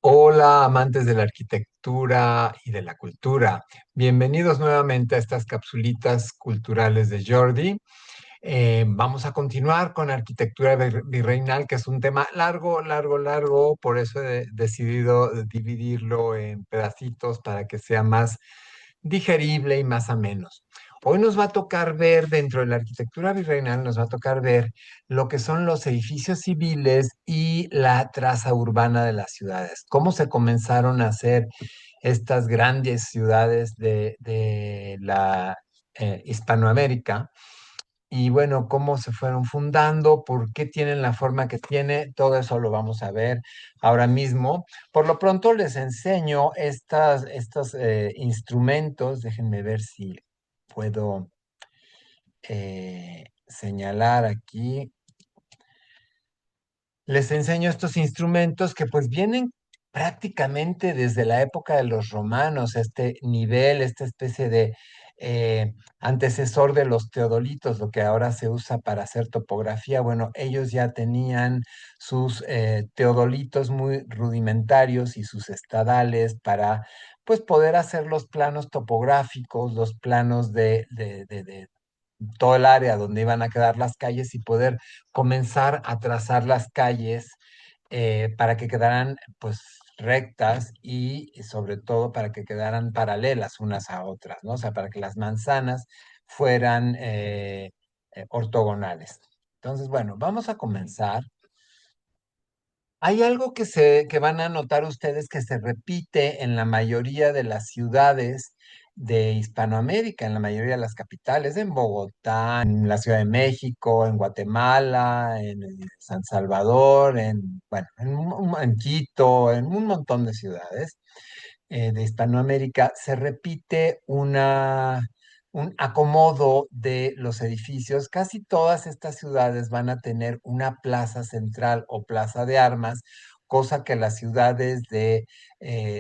Hola, amantes de la arquitectura y de la cultura. Bienvenidos nuevamente a estas capsulitas culturales de Jordi. Vamos a continuar con arquitectura virreinal, que es un tema largo, largo, largo. Por eso he decidido dividirlo en pedacitos para que sea más digerible y más ameno. Hoy nos va a tocar ver, dentro de la arquitectura virreinal, nos va a tocar ver lo que son los edificios civiles y la traza urbana de las ciudades. Cómo se comenzaron a hacer estas grandes ciudades de la Hispanoamérica y bueno, cómo se fueron fundando, por qué tienen la forma que tiene, todo eso lo vamos a ver ahora mismo. Por lo pronto les enseño estos instrumentos. Déjenme ver si puedo señalar aquí. Les enseño estos instrumentos que pues vienen prácticamente desde la época de los romanos, este nivel, esta especie de antecesor de los teodolitos, lo que ahora se usa para hacer topografía. Bueno, ellos ya tenían sus teodolitos muy rudimentarios y sus estadales para pues poder hacer los planos topográficos, los planos de todo el área donde iban a quedar las calles y poder comenzar a trazar las calles para que quedaran pues rectas y sobre todo para que quedaran paralelas unas a otras, ¿no? O sea, para que las manzanas fueran ortogonales. Entonces, bueno, vamos a comenzar. Hay algo que van a notar ustedes que se repite en la mayoría de las ciudades de Hispanoamérica, en la mayoría de las capitales, en Bogotá, en la Ciudad de México, en Guatemala, en San Salvador, bueno, en Quito, en un montón de ciudades de Hispanoamérica, se repite un acomodo de los edificios. Casi todas estas ciudades van a tener una plaza central o plaza de armas, cosa que las ciudades de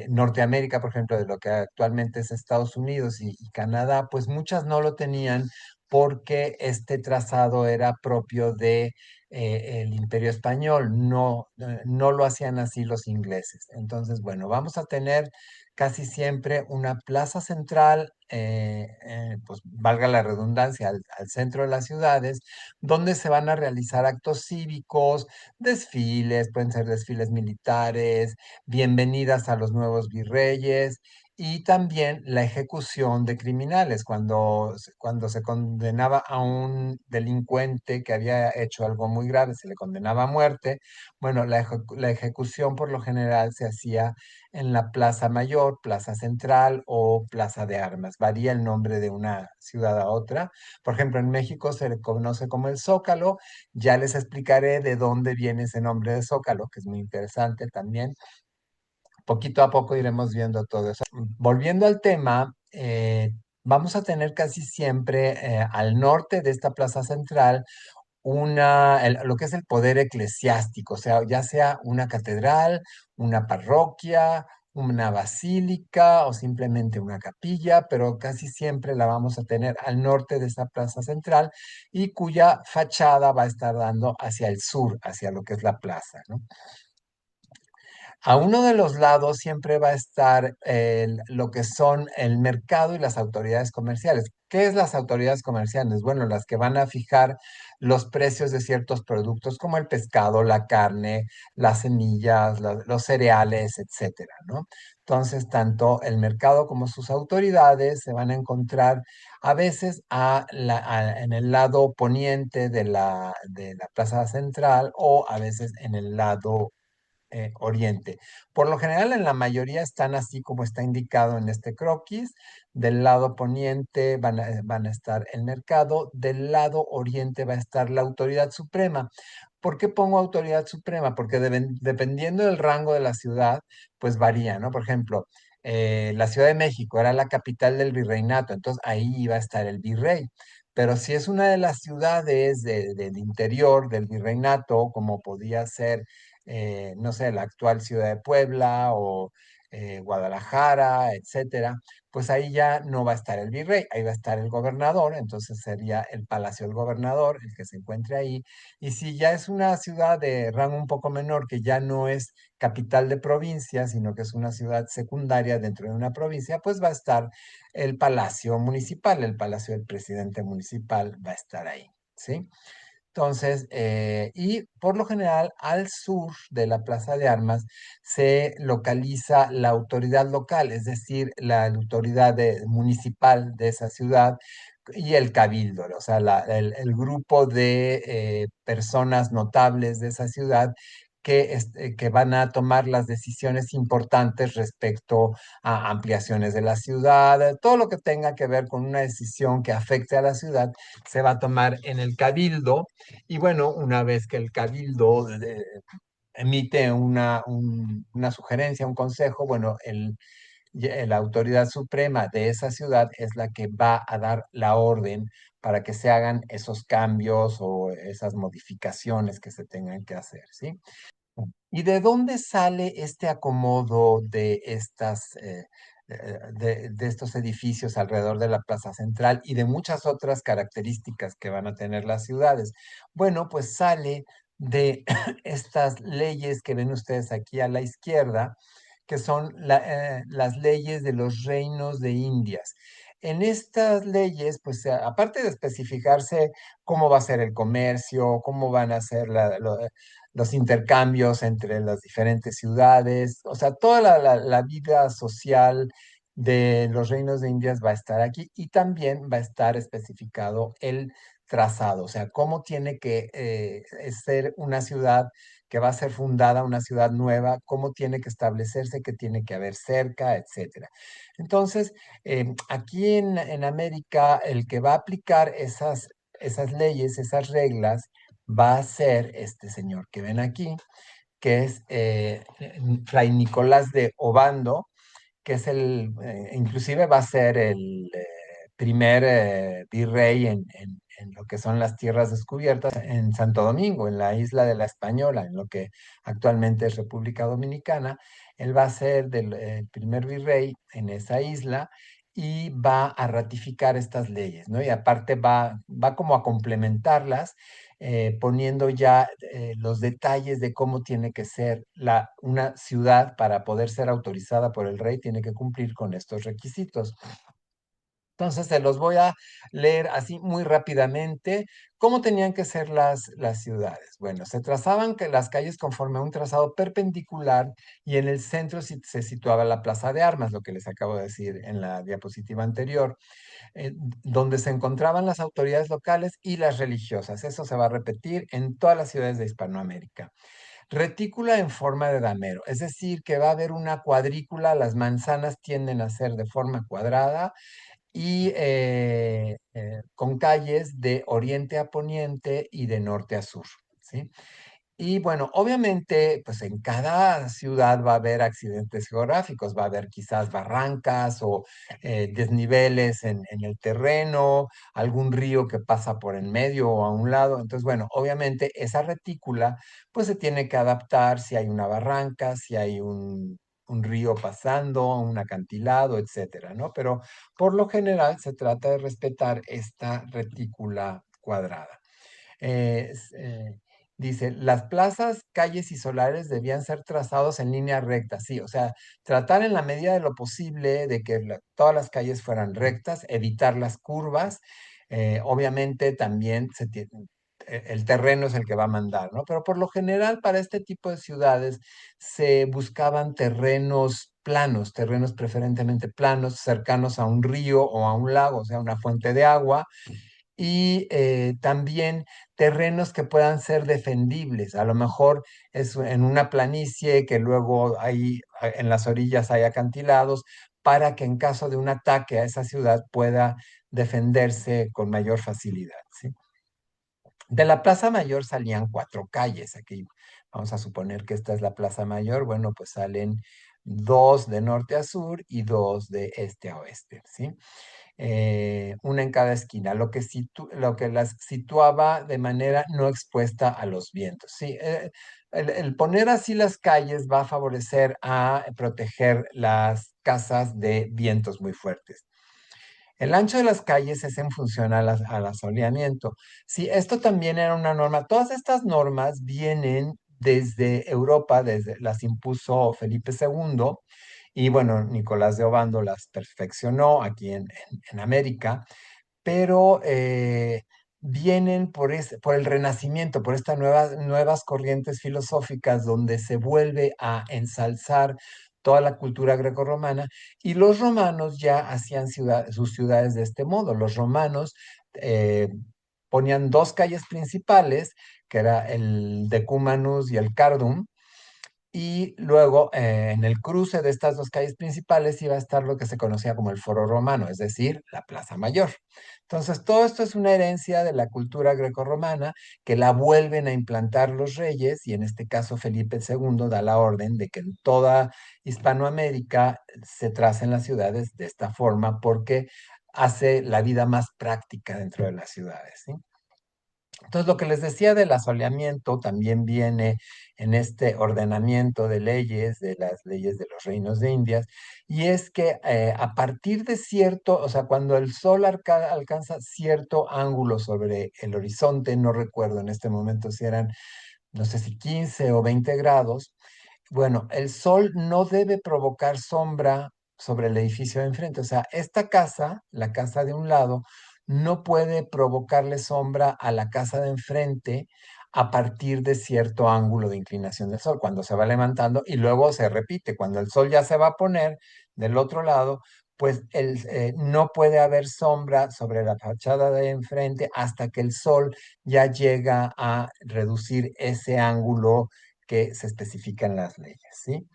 Norteamérica, por ejemplo, de lo que actualmente es Estados Unidos y Canadá, pues muchas no lo tenían porque este trazado era propio de el Imperio Español, no lo hacían así los ingleses. Entonces, bueno, vamos a tener casi siempre una plaza central, pues valga la redundancia, al centro de las ciudades, donde se van a realizar actos cívicos, desfiles, pueden ser desfiles militares, bienvenidas a los nuevos virreyes. Y también la ejecución de criminales, cuando se condenaba a un delincuente que había hecho algo muy grave, se le condenaba a muerte. Bueno, la ejecución por lo general se hacía en la Plaza Mayor, Plaza Central o Plaza de Armas. Varía el nombre de una ciudad a otra. Por ejemplo, en México se le conoce como el Zócalo. Ya les explicaré de dónde viene ese nombre de Zócalo, que es muy interesante también. Poquito a poco iremos viendo todo eso. Volviendo al tema, vamos a tener casi siempre al norte de esta plaza central lo que es el poder eclesiástico, o sea, ya sea una catedral, una parroquia, una basílica o simplemente una capilla, pero casi siempre la vamos a tener al norte de esta plaza central y cuya fachada va a estar dando hacia el sur, hacia lo que es la plaza, ¿no? A uno de los lados siempre va a estar lo que son el mercado y las autoridades comerciales. ¿Qué es las autoridades comerciales? Bueno, las que van a fijar los precios de ciertos productos como el pescado, la carne, las semillas, los cereales, etcétera, ¿no? Entonces, tanto el mercado como sus autoridades se van a encontrar a veces en el lado poniente de la plaza central o a veces en el lado oriente. Por lo general, en la mayoría están así como está indicado en este croquis. Del lado poniente van a estar el mercado, del lado oriente va a estar la autoridad suprema. ¿Por qué pongo autoridad suprema? Porque dependiendo del rango de la ciudad, pues varía, ¿no? Por ejemplo, la Ciudad de México era la capital del virreinato, entonces ahí iba a estar el virrey. Pero si es una de las ciudades del interior del virreinato, como podía ser no sé, la actual ciudad de Puebla o Guadalajara, etcétera, pues ahí ya no va a estar el virrey, ahí va a estar el gobernador, entonces sería el Palacio del Gobernador el que se encuentre ahí. Y si ya es una ciudad de rango un poco menor, que ya no es capital de provincia, sino que es una ciudad secundaria dentro de una provincia, pues va a estar el Palacio Municipal, el Palacio del Presidente Municipal va a estar ahí, ¿sí? Entonces, y por lo general al sur de la Plaza de Armas se localiza la autoridad local, es decir, la autoridad municipal de esa ciudad y el cabildo, o sea, el grupo de personas notables de esa ciudad que van a tomar las decisiones importantes respecto a ampliaciones de la ciudad, todo lo que tenga que ver con una decisión que afecte a la ciudad se va a tomar en el cabildo y bueno, una vez que el cabildo emite una sugerencia, un consejo, bueno, la autoridad suprema de esa ciudad es la que va a dar la orden para que se hagan esos cambios o esas modificaciones que se tengan que hacer, ¿sí? ¿Y de dónde sale este acomodo de de estos edificios alrededor de la Plaza Central y de muchas otras características que van a tener las ciudades? Bueno, pues sale de estas leyes que ven ustedes aquí a la izquierda, que son las leyes de los reinos de Indias. En estas leyes, pues aparte de especificarse cómo va a ser el comercio, cómo van a ser los intercambios entre las diferentes ciudades, o sea, toda la vida social de los reinos de Indias va a estar aquí y también va a estar especificado el trazado, o sea, cómo tiene que ser una ciudad que va a ser fundada, una ciudad nueva, cómo tiene que establecerse, qué tiene que haber cerca, etcétera. Entonces, aquí en América, el que va a aplicar esas leyes, esas reglas, va a ser este señor que ven aquí, que es Fray Nicolás de Obando, que es inclusive va a ser el primer virrey en lo que son las tierras descubiertas en Santo Domingo, en la isla de La Española, en lo que actualmente es República Dominicana. Él va a ser el primer virrey en esa isla y va a ratificar estas leyes, ¿no? Y aparte va como a complementarlas, poniendo ya los detalles de cómo tiene que ser una ciudad para poder ser autorizada por el rey, tiene que cumplir con estos requisitos. Entonces, se los voy a leer así muy rápidamente. ¿Cómo tenían que ser las ciudades? Bueno, se trazaban que las calles conforme a un trazado perpendicular y en el centro se situaba la Plaza de Armas, lo que les acabo de decir en la diapositiva anterior, donde se encontraban las autoridades locales y las religiosas. Eso se va a repetir en todas las ciudades de Hispanoamérica. Retícula en forma de damero, es decir, que va a haber una cuadrícula, las manzanas tienden a ser de forma cuadrada y con calles de oriente a poniente y de norte a sur, ¿sí? Y bueno, obviamente, pues en cada ciudad va a haber accidentes geográficos, va a haber quizás barrancas o desniveles en el terreno, algún río que pasa por en medio o a un lado. Entonces, bueno, obviamente esa retícula, pues se tiene que adaptar si hay una barranca, si hay un río pasando, un acantilado, etcétera, ¿no? Pero por lo general se trata de respetar esta retícula cuadrada. Eh, s- eh, Dice, las plazas, calles y solares debían ser trazados en línea recta, sí, o sea, tratar en la medida de lo posible de que todas las calles fueran rectas, evitar las curvas, obviamente también el terreno es el que va a mandar, ¿no? Pero por lo general para este tipo de ciudades se buscaban terrenos planos, terrenos preferentemente planos, cercanos a un río o a un lago, o sea, una fuente de agua y también terrenos que puedan ser defendibles. A lo mejor es en una planicie que luego hay, en las orillas hay acantilados para que en caso de un ataque a esa ciudad pueda defenderse con mayor facilidad, ¿sí? De la Plaza Mayor salían cuatro calles. Aquí vamos a suponer que esta es la Plaza Mayor. Bueno, pues salen dos de norte a sur y dos de este a oeste, ¿sí? Una en cada esquina, lo que las situaba de manera no expuesta a los vientos. Sí, el poner así las calles va a favorecer a proteger las casas de vientos muy fuertes. El ancho de las calles es en función al asoleamiento. Sí, esto también era una norma. Todas estas normas vienen desde Europa, desde las impuso Felipe II y bueno, Nicolás de Obando las perfeccionó aquí en América, pero vienen por el Renacimiento, por estas nuevas corrientes filosóficas donde se vuelve a ensalzar toda la cultura grecorromana y los romanos ya hacían sus ciudades de este modo. Los romanos eh, ponían dos calles principales, que era el Decumanus y el Cardum, y luego, en el cruce de estas dos calles principales iba a estar lo que se conocía como el Foro Romano, es decir, la Plaza Mayor. Entonces, todo esto es una herencia de la cultura grecorromana que la vuelven a implantar los reyes, y en este caso Felipe II da la orden de que en toda Hispanoamérica se tracen las ciudades de esta forma porque hace la vida más práctica dentro de las ciudades, ¿sí? Entonces, lo que les decía del asoleamiento también viene en este ordenamiento de leyes, de las leyes de los reinos de Indias, y es que a partir de cierto, o sea, cuando el sol alcanza cierto ángulo sobre el horizonte, no recuerdo en este momento si eran, no sé si 15 o 20 grados, bueno, el sol no debe provocar sombra sobre el edificio de enfrente. O sea, esta casa, la casa de un lado, no puede provocarle sombra a la casa de enfrente a partir de cierto ángulo de inclinación del sol, cuando se va levantando y luego se repite. Cuando el sol ya se va a poner del otro lado, pues no puede haber sombra sobre la fachada de enfrente hasta que el sol ya llega a reducir ese ángulo que se especifica en las leyes, ¿sí?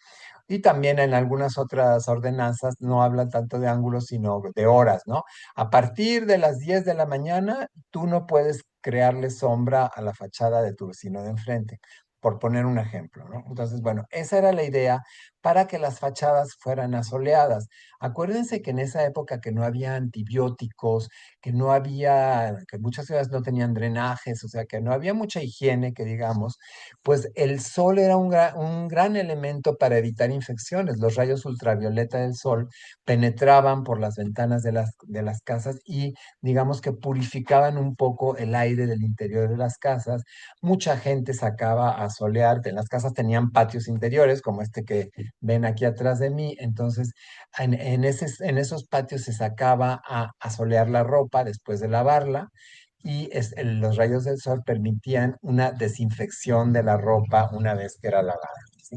Y también en algunas otras ordenanzas no hablan tanto de ángulos, sino de horas, ¿no? A partir de las 10 de la mañana, tú no puedes crearle sombra a la fachada de tu vecino de enfrente, por poner un ejemplo, ¿no? Entonces, bueno, esa era la idea para que las fachadas fueran asoleadas. Acuérdense que en esa época que no había antibióticos, que muchas ciudades no tenían drenajes, o sea, que no había mucha higiene, que digamos, pues el sol era un gran elemento para evitar infecciones. Los rayos ultravioleta del sol penetraban por las ventanas de las casas y digamos que purificaban un poco el aire del interior de las casas. Mucha gente sacaba a solear, en las casas tenían patios interiores, como este que ven aquí atrás de mí, entonces en esos patios se sacaba a solear la ropa después de lavarla y los rayos del sol permitían una desinfección de la ropa una vez que era lavada, ¿sí?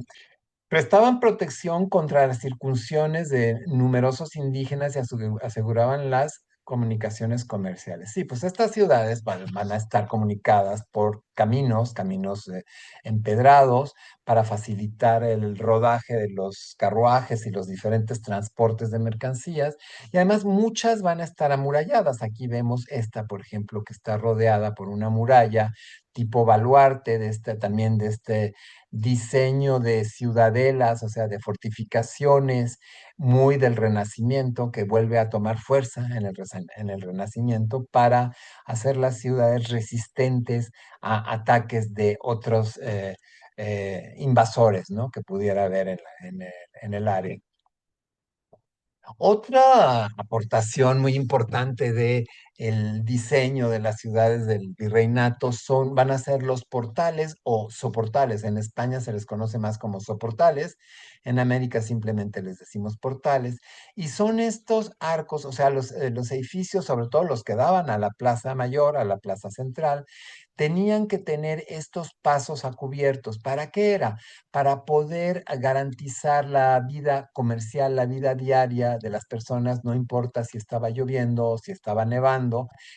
Prestaban protección contra las circunciones de numerosos indígenas y aseguraban las comunicaciones comerciales. Sí, pues estas ciudades van a estar comunicadas por caminos empedrados para facilitar el rodaje de los carruajes y los diferentes transportes de mercancías. Y además muchas van a estar amuralladas. Aquí vemos esta, por ejemplo, que está rodeada por una muralla tipo baluarte también de este diseño de ciudadelas, o sea, de fortificaciones muy del Renacimiento, que vuelve a tomar fuerza en el Renacimiento para hacer las ciudades resistentes a ataques de otros invasores, ¿no? Que pudiera haber en el área. Otra aportación muy importante de el diseño de las ciudades del virreinato van a ser los portales o soportales. En España se les conoce más como soportales, en América simplemente les decimos portales. Y son estos arcos, o sea, los edificios, sobre todo los que daban a la Plaza Mayor, a la Plaza Central, tenían que tener estos pasos a cubiertos. ¿Para qué era? Para poder garantizar la vida comercial, la vida diaria de las personas, no importa si estaba lloviendo o si estaba nevando,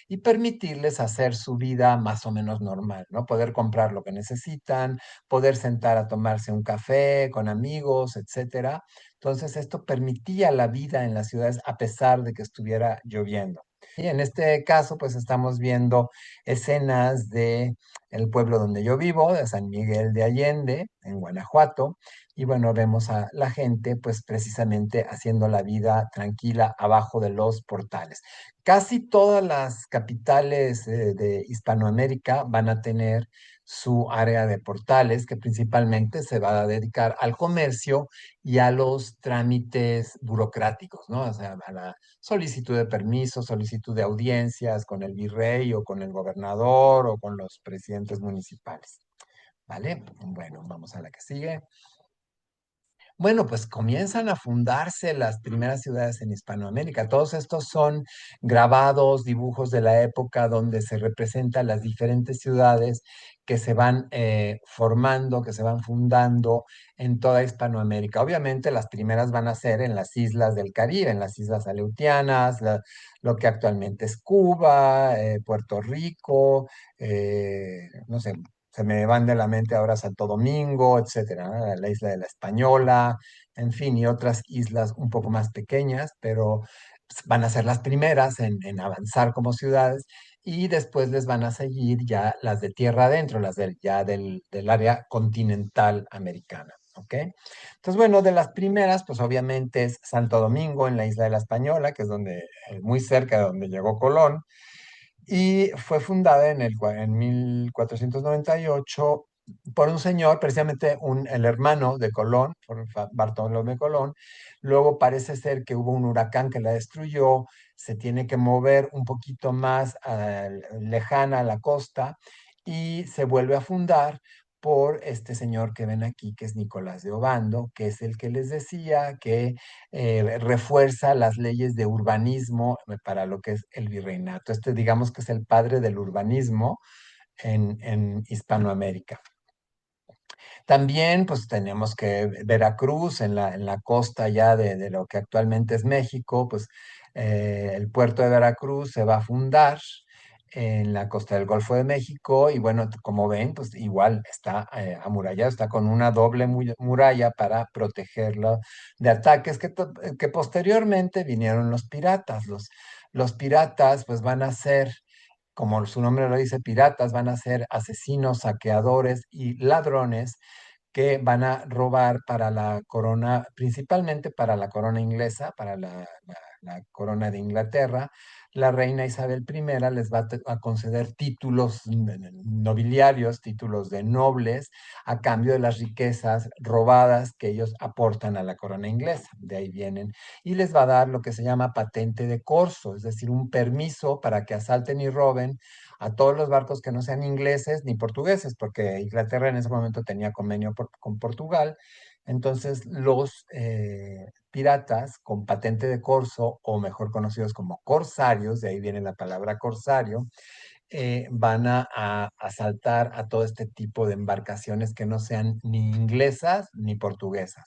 y permitirles hacer su vida más o menos normal, ¿no? Poder comprar lo que necesitan, poder sentar a tomarse un café con amigos, etcétera. Entonces, esto permitía la vida en las ciudades a pesar de que estuviera lloviendo. Y en este caso, pues estamos viendo escenas de el pueblo donde yo vivo, de San Miguel de Allende, en Guanajuato. Y bueno, vemos a la gente pues precisamente haciendo la vida tranquila abajo de los portales. Casi todas las capitales de Hispanoamérica van a tener su área de portales, que principalmente se va a dedicar al comercio y a los trámites burocráticos, ¿no? O sea, a la solicitud de permiso, solicitud de audiencias con el virrey o con el gobernador o con los presidentes municipales, ¿vale? Bueno, vamos a la que sigue. Bueno, pues comienzan a fundarse las primeras ciudades en Hispanoamérica. Todos estos son grabados, dibujos de la época donde se representan las diferentes ciudades que se van formando, que se van fundando en toda Hispanoamérica. Obviamente las primeras van a ser en las islas del Caribe, en las islas Aleutianas, lo que actualmente es Cuba, Puerto Rico, no sé, se me van de la mente ahora Santo Domingo, etcétera, ¿no? La isla de la Española, en fin, y otras islas un poco más pequeñas, pero pues, van a ser las primeras en avanzar como ciudades y después les van a seguir ya las de tierra adentro, ya del área continental americana. ¿Ok? Entonces, bueno, de las primeras, pues obviamente es Santo Domingo en la isla de la Española, que es donde, muy cerca de donde llegó Colón, y fue fundada en 1498 por un señor, precisamente el hermano de Colón, por Bartolomé Colón. Luego parece ser que hubo un huracán que la destruyó, se tiene que mover un poquito más lejana a la costa y se vuelve a fundar por este señor que ven aquí, que es Nicolás de Obando, que es el que les decía que refuerza las leyes de urbanismo para lo que es el virreinato. Este digamos que es el padre del urbanismo en Hispanoamérica. También, pues tenemos que Veracruz, en la costa ya de lo que actualmente es México, pues el puerto de Veracruz se va a fundar en la costa del Golfo de México y bueno, como ven, pues igual está amurallado, está con una doble muralla para protegerlo de ataques que posteriormente vinieron los piratas. Los piratas pues van a ser, como su nombre lo dice, piratas, van a ser asesinos, saqueadores y ladrones que van a robar para la corona, principalmente para la corona inglesa, para la corona de Inglaterra. La reina Isabel I les va a conceder títulos nobiliarios, títulos de nobles, a cambio de las riquezas robadas que ellos aportan a la corona inglesa. De ahí vienen. Y les va a dar lo que se llama patente de corso, es decir, un permiso para que asalten y roben a todos los barcos que no sean ingleses ni portugueses, porque Inglaterra en ese momento tenía convenio con Portugal. Entonces, los piratas con patente de corso, o mejor conocidos como corsarios, de ahí viene la palabra corsario, van a asaltar a todo este tipo de embarcaciones que no sean ni inglesas ni portuguesas.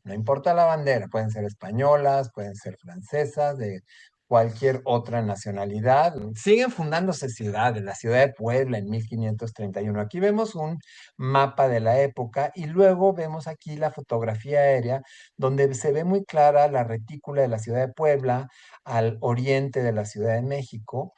No importa la bandera, pueden ser españolas, pueden ser francesas, de cualquier otra nacionalidad. Siguen fundándose ciudades, la ciudad de Puebla en 1531. Aquí vemos un mapa de la época y luego vemos aquí la fotografía aérea donde se ve muy clara la retícula de la ciudad de Puebla al oriente de la Ciudad de México,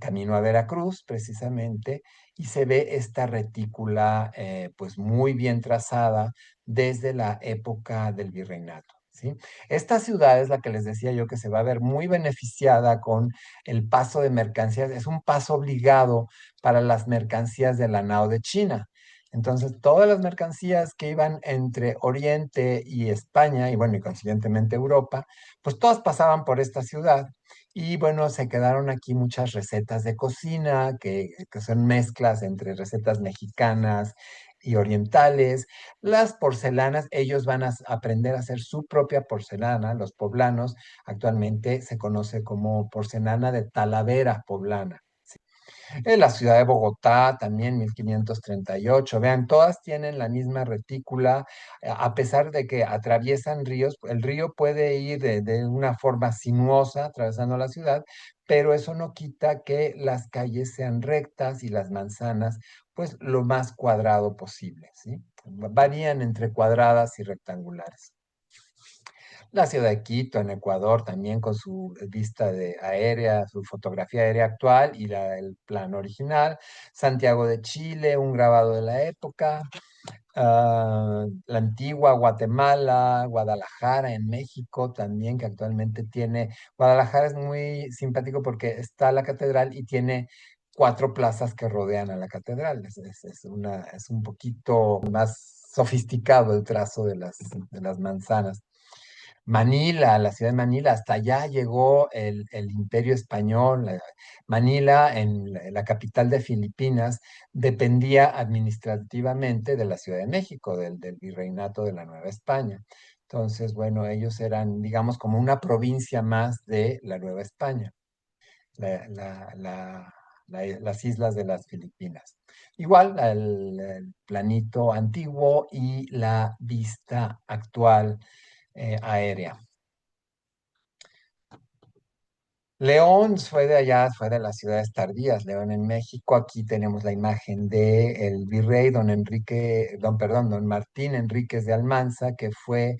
camino a Veracruz precisamente, y se ve esta retícula pues muy bien trazada desde la época del virreinato. ¿Sí? Esta ciudad es la que les decía yo que se va a ver muy beneficiada con el paso de mercancías. Es un paso obligado para las mercancías de la nao de China. Entonces, todas las mercancías que iban entre Oriente y España, y bueno, y consiguientemente Europa, pues todas pasaban por esta ciudad. Y bueno, se quedaron aquí muchas recetas de cocina, que son mezclas entre recetas mexicanas y orientales. Las porcelanas, ellos van a aprender a hacer su propia porcelana. Los poblanos actualmente se conoce como porcelana de Talavera poblana. En la ciudad de Bogotá también 1538. Vean, todas tienen la misma retícula, a pesar de que atraviesan ríos. El río puede ir de una forma sinuosa atravesando la ciudad, pero eso no quita que las calles sean rectas y las manzanas, pues lo más cuadrado posible, ¿sí? Varían entre cuadradas y rectangulares. La ciudad de Quito, en Ecuador, también con su vista aérea, su fotografía aérea actual y el plan original. Santiago de Chile, un grabado de la época. la antigua Guatemala, Guadalajara en México también, que actualmente tiene, Guadalajara es muy simpático porque está la catedral y tiene cuatro plazas que rodean a la catedral. Es un poquito más sofisticado el trazo de las manzanas. Manila, la ciudad de Manila, hasta allá llegó el Imperio Español. Manila, en la capital de Filipinas, dependía administrativamente de la Ciudad de México, del virreinato de la Nueva España. Entonces, bueno, ellos eran, digamos, como una provincia más de la Nueva España, la- la- la- las islas de las Filipinas. Igual el planito antiguo y la vista actual aérea. León fue de allá, fue de las ciudades tardías, León en México. Aquí tenemos la imagen de el virrey don Enrique, perdón, don Martín Enríquez de Almanza, que fue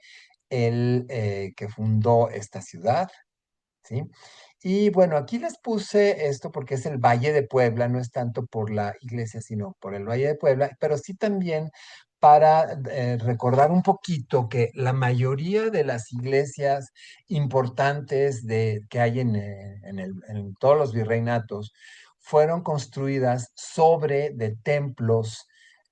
el que fundó esta ciudad. ¿Sí? Y bueno, aquí les puse esto porque es el Valle de Puebla, no es tanto por la iglesia, sino por el Valle de Puebla, pero sí también para recordar un poquito que la mayoría de las iglesias importantes que hay en todos los virreinatos fueron construidas sobre de templos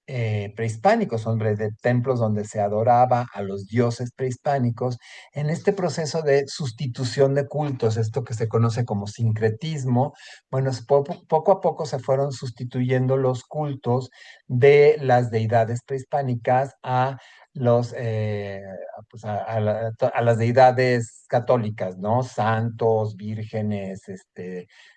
prehispánicos, sobre de templos donde se adoraba a los dioses prehispánicos en este proceso de sustitución de cultos, esto que se conoce como sincretismo. Bueno, poco a poco se fueron sustituyendo los cultos de las deidades prehispánicas a pues a las deidades católicas, ¿no? Santos, vírgenes,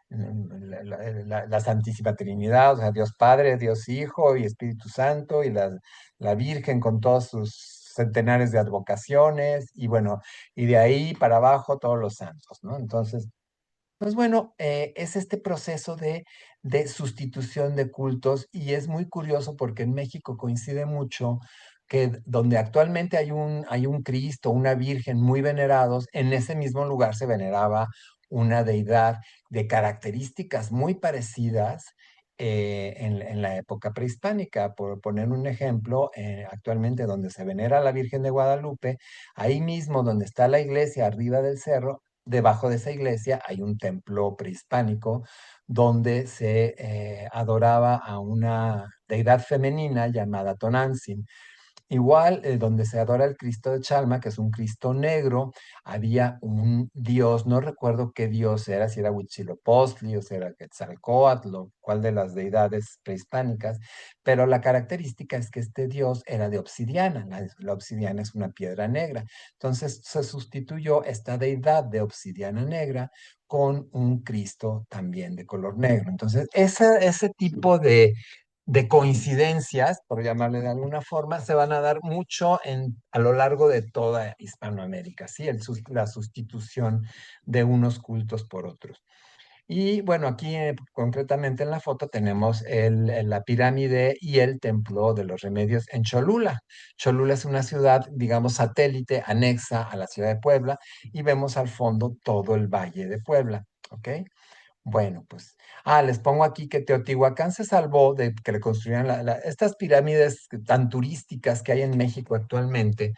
la Santísima Trinidad, o sea, Dios Padre, Dios Hijo y Espíritu Santo, y la Virgen con todos sus centenares de advocaciones, y bueno, y de ahí para abajo todos los santos, ¿no? Entonces, pues bueno, es este proceso de sustitución de cultos, y es muy curioso porque en México coincide mucho que donde actualmente hay un Cristo, una Virgen muy venerados, en ese mismo lugar se veneraba una deidad de características muy parecidas en la época prehispánica. Por poner un ejemplo, actualmente donde se venera a la Virgen de Guadalupe, ahí mismo donde está la iglesia arriba del cerro, debajo de esa iglesia hay un templo prehispánico donde se adoraba a una deidad femenina llamada Tonantzin. Igual, donde se adora el Cristo de Chalma, que es un Cristo negro, había un dios, no recuerdo qué dios era, si era Huitzilopochtli o si era Quetzalcóatl, o cuál de las deidades prehispánicas, pero la característica es que este dios era de obsidiana. La obsidiana es una piedra negra. Entonces se sustituyó esta deidad de obsidiana negra con un Cristo también de color negro. Entonces, ese tipo de coincidencias, por llamarle de alguna forma, se van a dar mucho a lo largo de toda Hispanoamérica, ¿sí? La sustitución de unos cultos por otros. Y bueno, aquí concretamente en la foto tenemos la pirámide y el templo de los Remedios en Cholula. Cholula es una ciudad, digamos, satélite, anexa a la ciudad de Puebla, y vemos al fondo todo el Valle de Puebla, ¿ok? Bueno, pues, les pongo aquí que Teotihuacán se salvó de que le construyeran estas pirámides tan turísticas que hay en México actualmente,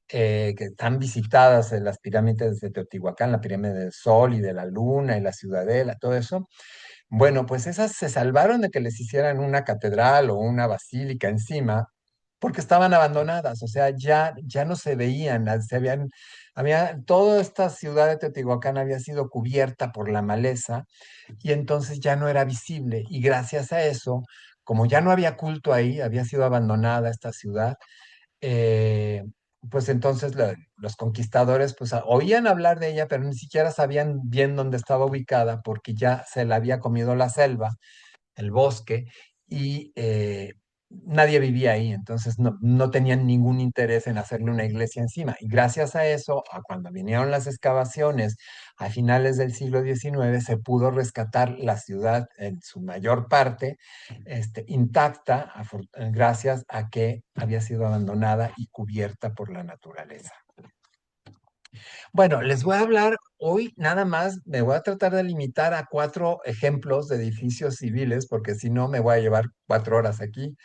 que están visitadas, las pirámides de Teotihuacán, la pirámide del Sol y de la Luna y la Ciudadela, todo eso. Bueno, pues esas se salvaron de que les hicieran una catedral o una basílica encima, porque estaban abandonadas, o sea, ya no se veían, toda esta ciudad de Teotihuacán había sido cubierta por la maleza, y entonces ya no era visible. Y gracias a eso, como ya no había culto ahí, había sido abandonada esta ciudad, eh, pues entonces los conquistadores pues oían hablar de ella, pero ni siquiera sabían bien dónde estaba ubicada, porque ya se la había comido la selva, el bosque, y nadie vivía ahí, entonces no tenían ningún interés en hacerle una iglesia encima. Y gracias a eso, cuando vinieron las excavaciones a finales del siglo XIX, se pudo rescatar la ciudad en su mayor parte intacta, gracias a que había sido abandonada y cubierta por la naturaleza. Bueno, les voy a hablar hoy nada más, me voy a tratar de limitar a 4 ejemplos de edificios civiles, porque si no me voy a llevar 4 horas aquí.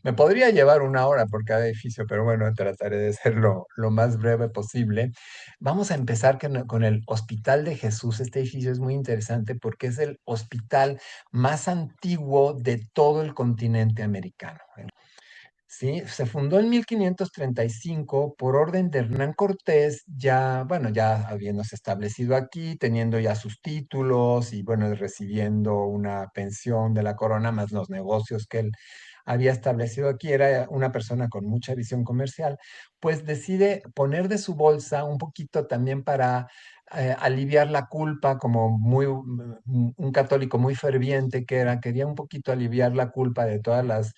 Me podría llevar 1 hora por cada edificio, pero bueno, trataré de ser lo más breve posible. Vamos a empezar con el Hospital de Jesús. Este edificio es muy interesante porque es el hospital más antiguo de todo el continente americano. Sí, se fundó en 1535 por orden de Hernán Cortés, ya, bueno, ya habiéndose establecido aquí, teniendo ya sus títulos y, bueno, recibiendo una pensión de la corona, más los negocios que él había establecido aquí. Era una persona con mucha visión comercial, pues decide poner de su bolsa un poquito también para aliviar la culpa, como un católico muy ferviente que era, quería un poquito aliviar la culpa de todas las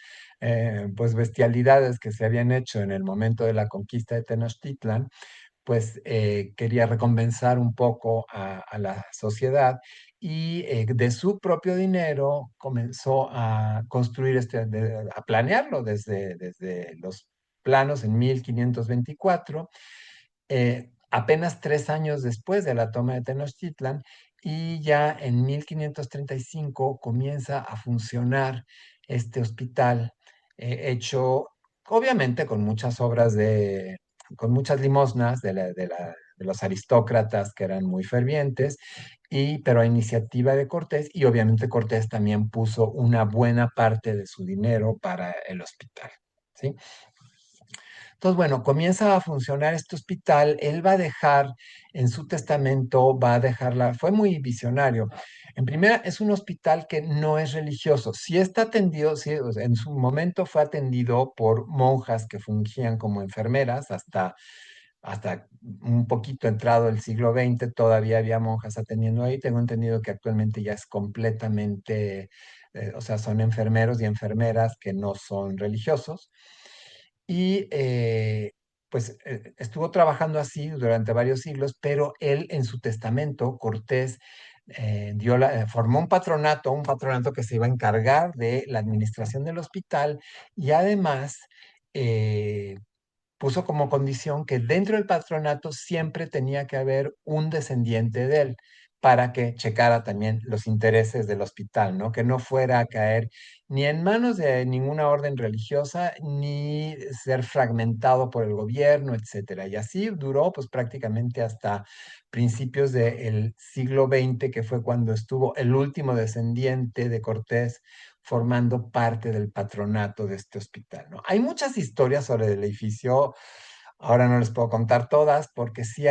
pues bestialidades que se habían hecho en el momento de la conquista de Tenochtitlan, pues quería recompensar un poco a la sociedad y de su propio dinero comenzó a construir a planearlo desde los planos en 1524, apenas 3 años después de la toma de Tenochtitlan, y ya en 1535 comienza a funcionar este hospital, hecho obviamente con muchas con muchas limosnas de los aristócratas que eran muy fervientes, pero a iniciativa de Cortés, y obviamente Cortés también puso una buena parte de su dinero para el hospital. ¿Sí? Entonces, bueno, comienza a funcionar este hospital. Él va a dejar en su testamento, va a dejarla, fue muy visionario. En primera, es un hospital que no es religioso. Sí está atendido, sí, o sea, en su momento fue atendido por monjas que fungían como enfermeras hasta un poquito entrado el siglo XX, todavía había monjas atendiendo ahí. Tengo entendido que actualmente ya es completamente, o sea, son enfermeros y enfermeras que no son religiosos. Y pues estuvo trabajando así durante varios siglos, pero él en su testamento, Cortés, formó un patronato que se iba a encargar de la administración del hospital, y además eh, puso como condición que dentro del patronato siempre tenía que haber un descendiente de él para que checara también los intereses del hospital, ¿no? Que no fuera a caer ni en manos de ninguna orden religiosa, ni ser fragmentado por el gobierno, etcétera. Y así duró pues prácticamente hasta principios del siglo XX, que fue cuando estuvo el último descendiente de Cortés formando parte del patronato de este hospital, ¿no? Hay muchas historias sobre el edificio. Ahora no les puedo contar todas, porque sí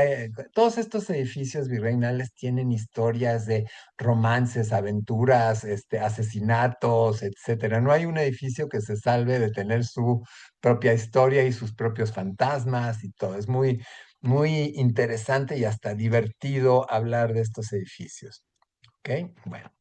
todos estos edificios virreinales tienen historias de romances, aventuras, asesinatos, etcétera. No hay un edificio que se salve de tener su propia historia y sus propios fantasmas y todo. Es muy interesante y hasta divertido hablar de estos edificios. ¿Ok? Bueno.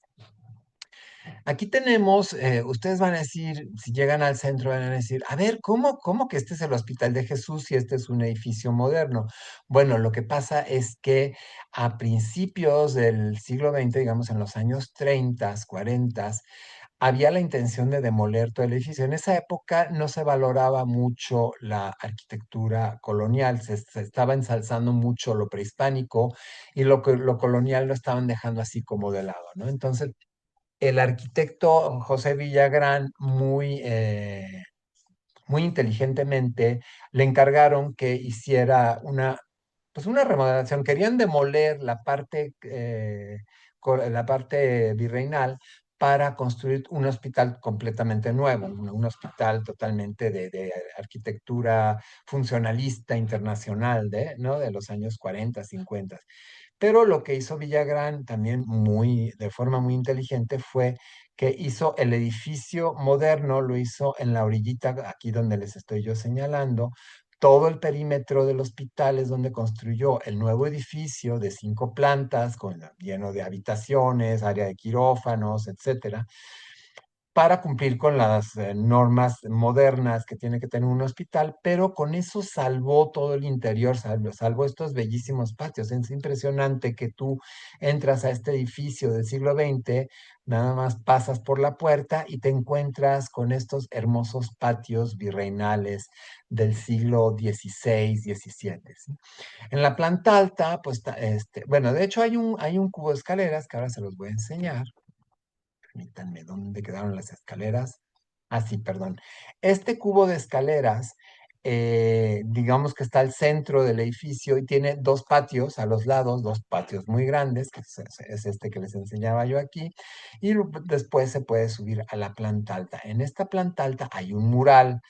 Aquí tenemos, ustedes van a decir, si llegan al centro, van a decir, a ver, ¿cómo que este es el Hospital de Jesús y este es un edificio moderno? Bueno, lo que pasa es que a principios del siglo XX, digamos en los años 30, 40, había la intención de demoler todo el edificio. En esa época no se valoraba mucho la arquitectura colonial, se estaba ensalzando mucho lo prehispánico, y lo colonial lo estaban dejando así como de lado, ¿no? Entonces, el arquitecto José Villagrán, muy inteligentemente, le encargaron que hiciera pues una remodelación. Querían demoler la parte virreinal para construir un hospital completamente nuevo, un hospital totalmente de arquitectura funcionalista internacional, ¿no? De los años 40, 50. Pero lo que hizo Villagrán también de forma muy inteligente fue que hizo el edificio moderno, lo hizo en la orillita, aquí donde les estoy yo señalando. Todo el perímetro del hospital es donde construyó el nuevo edificio de 5 plantas, lleno de habitaciones, área de quirófanos, etcétera. para cumplir con las normas modernas que tiene que tener un hospital, pero con eso salvó todo el interior, salvó estos bellísimos patios. Es impresionante que tú entras a este edificio del siglo XX, nada más pasas por la puerta y te encuentras con estos hermosos patios virreinales del siglo XVI, XVII, ¿sí? En la planta alta, pues, bueno, de hecho hay un cubo de escaleras que ahora se los voy a enseñar. Permítanme, ¿dónde quedaron las escaleras? Ah, sí, perdón. Este cubo de escaleras, digamos que está al centro del edificio y tiene dos patios a los lados, dos patios muy grandes, que es este que les enseñaba yo aquí, y después se puede subir a la planta alta. En esta planta alta hay un mural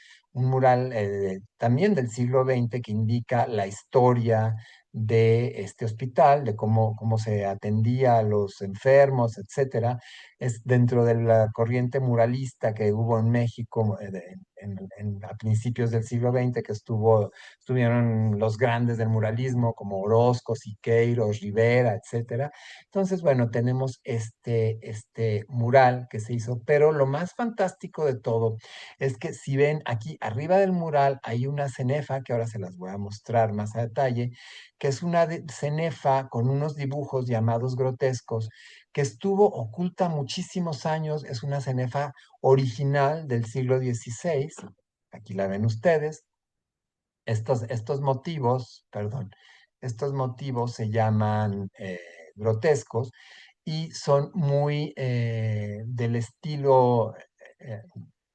también del siglo XX que indica la historia de este hospital, de cómo se atendía a los enfermos, etcétera. Es dentro de la corriente muralista que hubo en México a principios del siglo XX, que estuvieron los grandes del muralismo como Orozco, Siqueiros, Rivera, etcétera. Entonces, bueno, tenemos este mural que se hizo, pero lo más fantástico de todo es que si ven aquí arriba del mural hay una cenefa, que ahora se las voy a mostrar más a detalle, que es una cenefa con unos dibujos llamados grotescos, que estuvo oculta muchísimos años. Es una cenefa original del siglo XVI. Aquí la ven ustedes. Estos motivos, perdón, estos motivos se llaman grotescos y son muy del estilo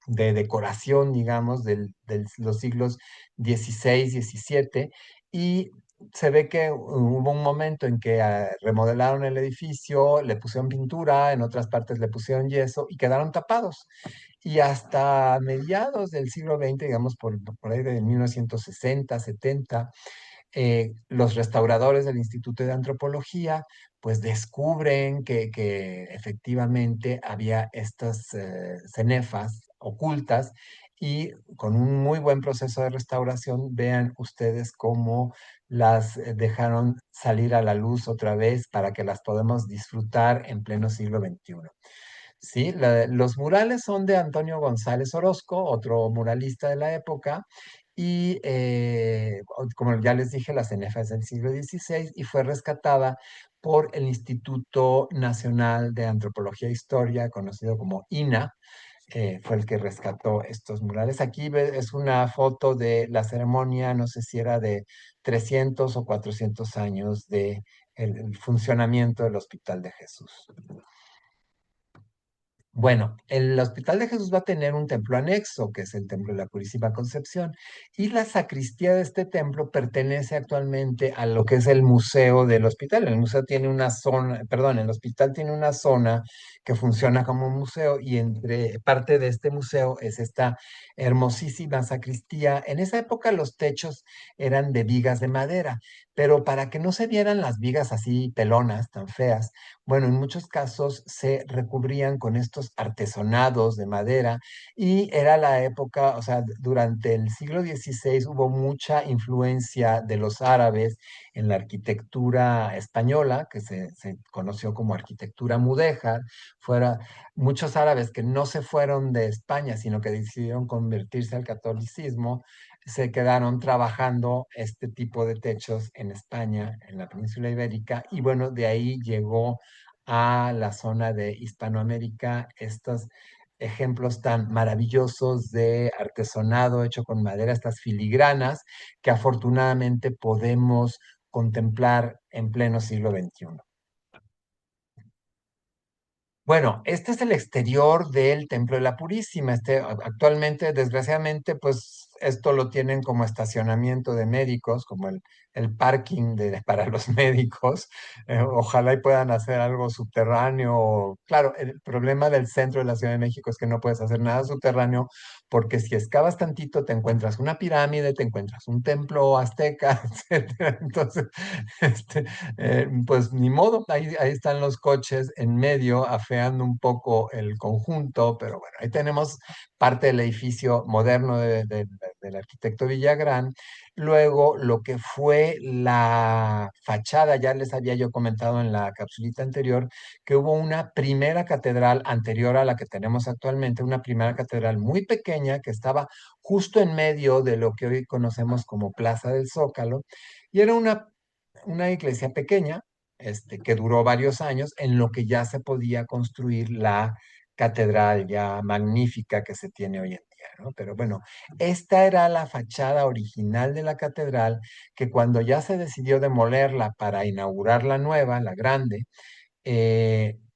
de decoración, digamos, de los siglos XVI, XVII, y se ve que hubo un momento en que remodelaron el edificio, le pusieron pintura, en otras partes le pusieron yeso y quedaron tapados. Y hasta mediados del siglo XX, digamos por ahí de 1960, 70, los restauradores del Instituto de Antropología pues descubren que efectivamente había estas cenefas ocultas, y con un muy buen proceso de restauración, vean ustedes cómo las dejaron salir a la luz otra vez para que las podamos disfrutar en pleno siglo XXI. Sí, los murales son de Antonio González Orozco, otro muralista de la época, y como ya les dije, la cenefa es del siglo XVI y fue rescatada por el Instituto Nacional de Antropología e Historia, conocido como INA. Fue el que rescató estos murales. Aquí es una foto de la ceremonia, no sé si era de 300 o 400 años de el funcionamiento del Hospital de Jesús. Bueno, el Hospital de Jesús va a tener un templo anexo, que es el Templo de la Purísima Concepción, y la sacristía de este templo pertenece actualmente a lo que es el museo del hospital. El museo tiene una zona, perdón, el hospital tiene una zona que funciona como museo, y entre parte de este museo es esta hermosísima sacristía. En esa época los techos eran de vigas de madera, pero para que no se vieran las vigas así pelonas, tan feas, bueno, en muchos casos se recubrían con estos artesonados de madera, y era la época, o sea, durante el siglo XVI hubo mucha influencia de los árabes en la arquitectura española, que se conoció como arquitectura mudéjar. Fuera muchos árabes que no se fueron de España, sino que decidieron convertirse al catolicismo, se quedaron trabajando este tipo de techos en España, en la península ibérica, y bueno, de ahí llegó a la zona de Hispanoamérica estos ejemplos tan maravillosos de artesonado hecho con madera, estas filigranas que afortunadamente podemos contemplar en pleno siglo XXI. Bueno, este es el exterior del Templo de la Purísima. Actualmente, desgraciadamente, pues esto lo tienen como estacionamiento de médicos, como el parking para los médicos. Ojalá y puedan hacer algo subterráneo. Claro, el problema del centro de la Ciudad de México es que no puedes hacer nada subterráneo, porque si excavas tantito te encuentras una pirámide, te encuentras un templo azteca, etcétera. Entonces, este, pues ni modo, ahí están los coches en medio, afeando un poco el conjunto, pero bueno, ahí tenemos parte del edificio moderno del arquitecto Villagrán. Luego, lo que fue la fachada, ya les había yo comentado en la capsulita anterior, que hubo una primera catedral anterior a la que tenemos actualmente, una primera catedral muy pequeña que estaba justo en medio de lo que hoy conocemos como Plaza del Zócalo, y era una iglesia pequeña, que duró varios años, en lo que ya se podía construir la catedral ya magnífica que se tiene hoy en día, ¿no? Pero bueno, esta era la fachada original de la catedral, que cuando ya se decidió demolerla para inaugurar la nueva, la grande,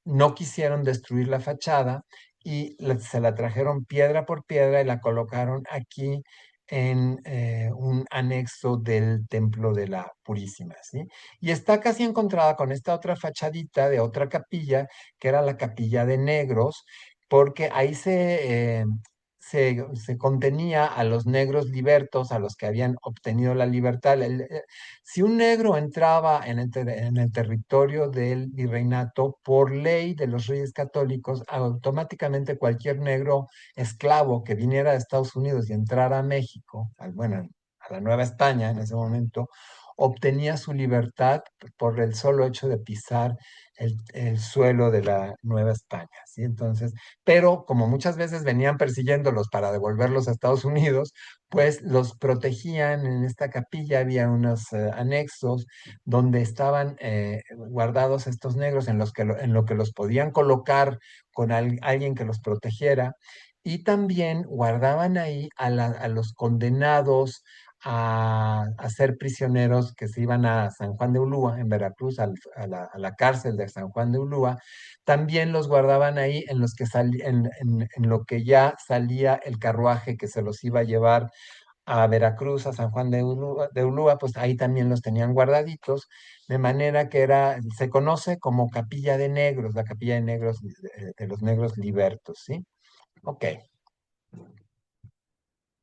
no quisieron destruir la fachada y se la trajeron piedra por piedra y la colocaron aquí en un anexo del Templo de la Purísima, ¿sí? Y está casi encontrada con esta otra fachadita de otra capilla, que era la capilla de negros, porque ahí se contenía a los negros libertos, a los que habían obtenido la libertad. Si un negro entraba en el territorio del virreinato, por ley de los reyes católicos, automáticamente cualquier negro esclavo que viniera de Estados Unidos y entrara a México, bueno, a la Nueva España en ese momento, obtenía su libertad por el solo hecho de pisar el suelo de la Nueva España, ¿sí? Entonces, pero como muchas veces venían persiguiéndolos para devolverlos a Estados Unidos, pues los protegían en esta capilla. Había unos anexos donde estaban guardados estos negros en lo que los podían colocar con alguien que los protegiera, y también guardaban ahí a los condenados a ser prisioneros que se iban a San Juan de Ulúa, en Veracruz, a la cárcel de San Juan de Ulúa. También los guardaban ahí en lo que ya salía el carruaje que se los iba a llevar a Veracruz, a San Juan de Ulúa, pues ahí también los tenían guardaditos, de manera que se conoce como Capilla de Negros, la Capilla de Negros, de los negros libertos, ¿sí? Ok.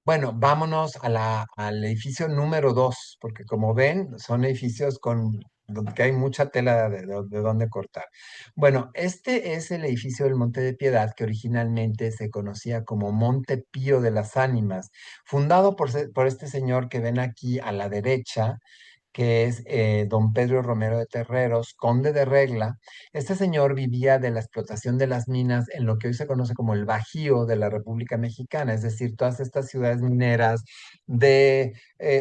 Bueno, vámonos al edificio número 2, porque como ven, son edificios donde que hay mucha tela de donde cortar. Bueno, este es el edificio del Monte de Piedad, que originalmente se conocía como Monte Pío de las Ánimas, fundado por este señor que ven aquí a la derecha, que es don Pedro Romero de Terreros, conde de Regla. Este señor vivía de la explotación de las minas en lo que hoy se conoce como el Bajío de la República Mexicana, es decir, todas estas ciudades mineras de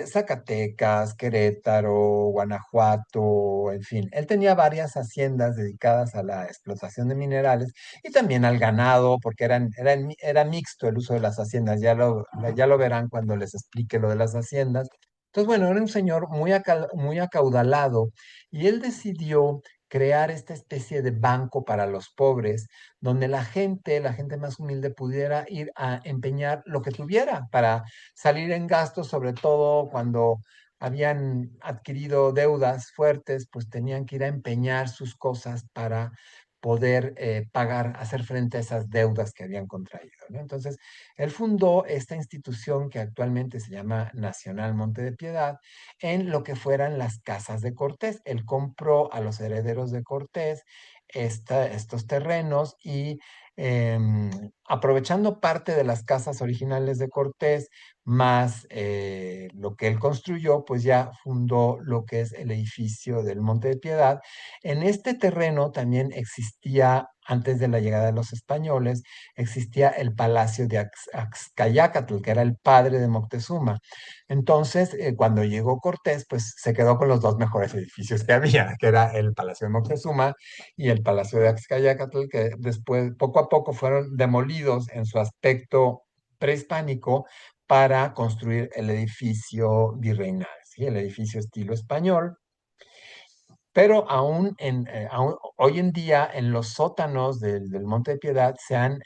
Zacatecas, Querétaro, Guanajuato, en fin. Él tenía varias haciendas dedicadas a la explotación de minerales y también al ganado, porque era mixto el uso de las haciendas. Ya lo verán cuando les explique lo de las haciendas. Entonces, bueno, era un señor muy acaudalado, y él decidió crear esta especie de banco para los pobres, donde la gente más humilde, pudiera ir a empeñar lo que tuviera para salir en gastos, sobre todo cuando habían adquirido deudas fuertes, pues tenían que ir a empeñar sus cosas para poder pagar, hacer frente a esas deudas que habían contraído, ¿no? Entonces, él fundó esta institución que actualmente se llama Nacional Monte de Piedad, en lo que fueran las casas de Cortés. Él compró a los herederos de Cortés estos terrenos, y aprovechando parte de las casas originales de Cortés, más lo que él construyó, pues ya fundó lo que es el edificio del Monte de Piedad. En este terreno también existía, antes de la llegada de los españoles, existía el palacio de Axcayácatl, que era el padre de Moctezuma. Entonces, cuando llegó Cortés, pues se quedó con los dos mejores edificios que había, que era el Palacio de Moctezuma y el Palacio de Axcayácatl, que después, poco a poco, fueron demolidos en su aspecto prehispánico para construir el edificio virreinal, ¿sí? El edificio estilo español. Pero aún hoy en día, en los sótanos del Monte de Piedad, se han